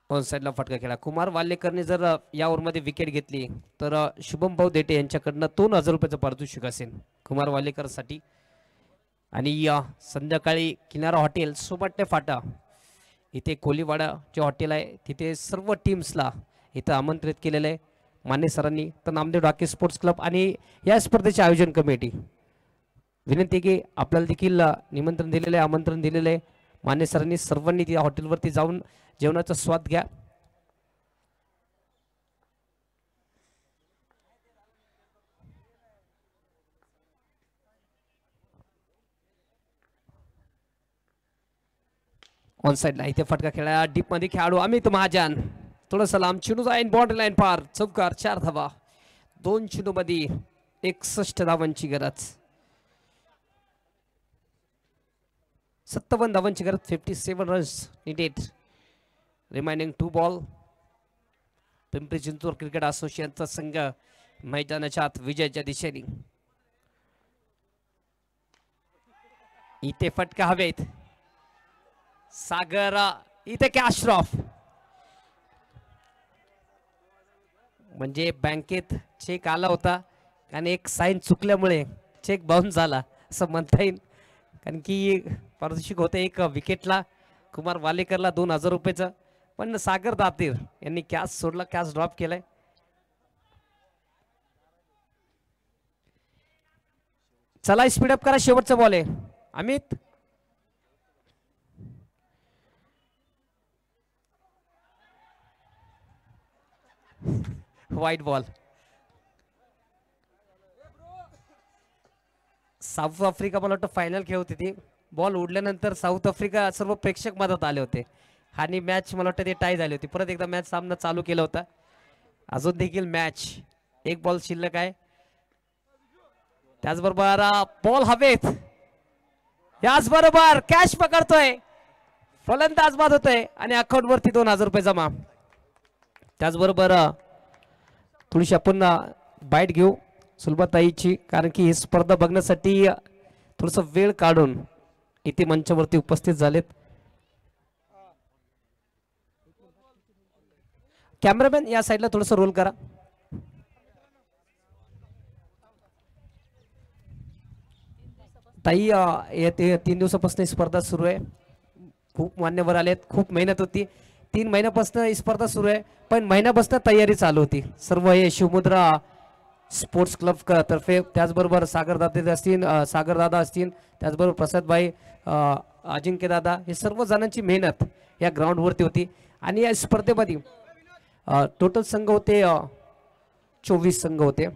ऑन साइडला फटका खेळा. कुमार वाल्लेकरने जर या ओव्हरमध्ये विकेट घेतली तर शुभम भाऊ देटे यांच्याकडनं 2000 रुपयाचं पारितोषिक असेल कुमार वाल्लेकरसाठी. आणि संध्याकाळी किनारा हॉटेल सोबट्टे फाटा इथे कोलीवाडा जे हॉटेल आहे तिथे सर्व टीम्सला इथं आमंत्रित केलेलं आहे मान्य सरांनी. तर नामदेव डाके स्पोर्ट्स क्लब आणि या स्पर्धेचे आयोजन कमिटी विनंती की आपल्याला देखील निमंत्रण दिलेलं आहे, आमंत्रण दिलेलं आहे मान्य सरांनी. सर्वांनी त्या हॉटेलवरती जाऊन जेवणाचा स्वाद घ्या. ऑन साइडला इथे फटका खेळा. डीप मध्ये खेळाडू अमित महाजन थोडंसं लांब चेंडू जाईन बॉर्डर लाईन पार. चौकार. 4 धावा. 2 चेंडूमध्ये 61 धावांची गरज. 57 धावांची गरज. 57 runs needed. Remaining 2 ball. Pimpri Chinchwad cricket असोसिएशनचा संघ मैदानाच्या आत विजयाच्या दिशेने. इथे फटका हवेत. सागर इथे कॅश ड्रॉप. म्हणजे बँकेत चेक आला होता आणि एक साईन चुकल्यामुळे चेक बाउन्स झाला असं म्हणता येईल, कारण की पारितोषिक होते एक विकेटला कुमार वालेकरला 2000 रुपयाचं. पण सागर दातीर यांनी कॅच सोडला, कॅच ड्रॉप केलाय. चला स्पीडअप करा. शेवटचा बॉल आहे अमित. वाईट बॉल. साऊथ आफ्रिका मला वाटतं फायनल खेळ होती ती. बॉल उडल्यानंतर साऊथ आफ्रिका सर्व प्रेक्षक मदत आले होते आणि मॅच मला वाटतं ते टाय झाली होती. परत एकदा मॅच सामना चालू केला होता. अजून देखील मॅच एक बॉल शिल्लक आहे. त्याचबरोबर बॉल हवेत. याचबरोबर कॅश पकडतोय फलंदाज बाद होतोय आणि अकाउंट वरती 2000 रुपये जमा. त्याचबरोबर थोडीशी आपण बाईट घेऊ सुलभाताईची, कारण की ही स्पर्धा बघण्यासाठी थोडस वेळ काढून इथे मंचावरती उपस्थित झालेत. कॅमेरामॅन या साईडला थोडस रोल करा. ताई येते 3 दिवसापासून स्पर्धा सुरू आहे. खूप मान्यवर आलेत. खूप मेहनत होती. 3 महिन्यापासून ही स्पर्धा सुरू आहे, पण महिन्यापासून तयारी चालू होती. सर्व हे शिवमुद्रा स्पोर्ट्स क्लब तर्फे, त्याचबरोबर सागरदादा असतील, त्याचबरोबर प्रसादभाई, अजिंक्य दादा, हे सर्व जणांची मेहनत या ग्राउंडवरती होती. आणि या स्पर्धेमध्ये टोटल संघ होते 24 संघ होते.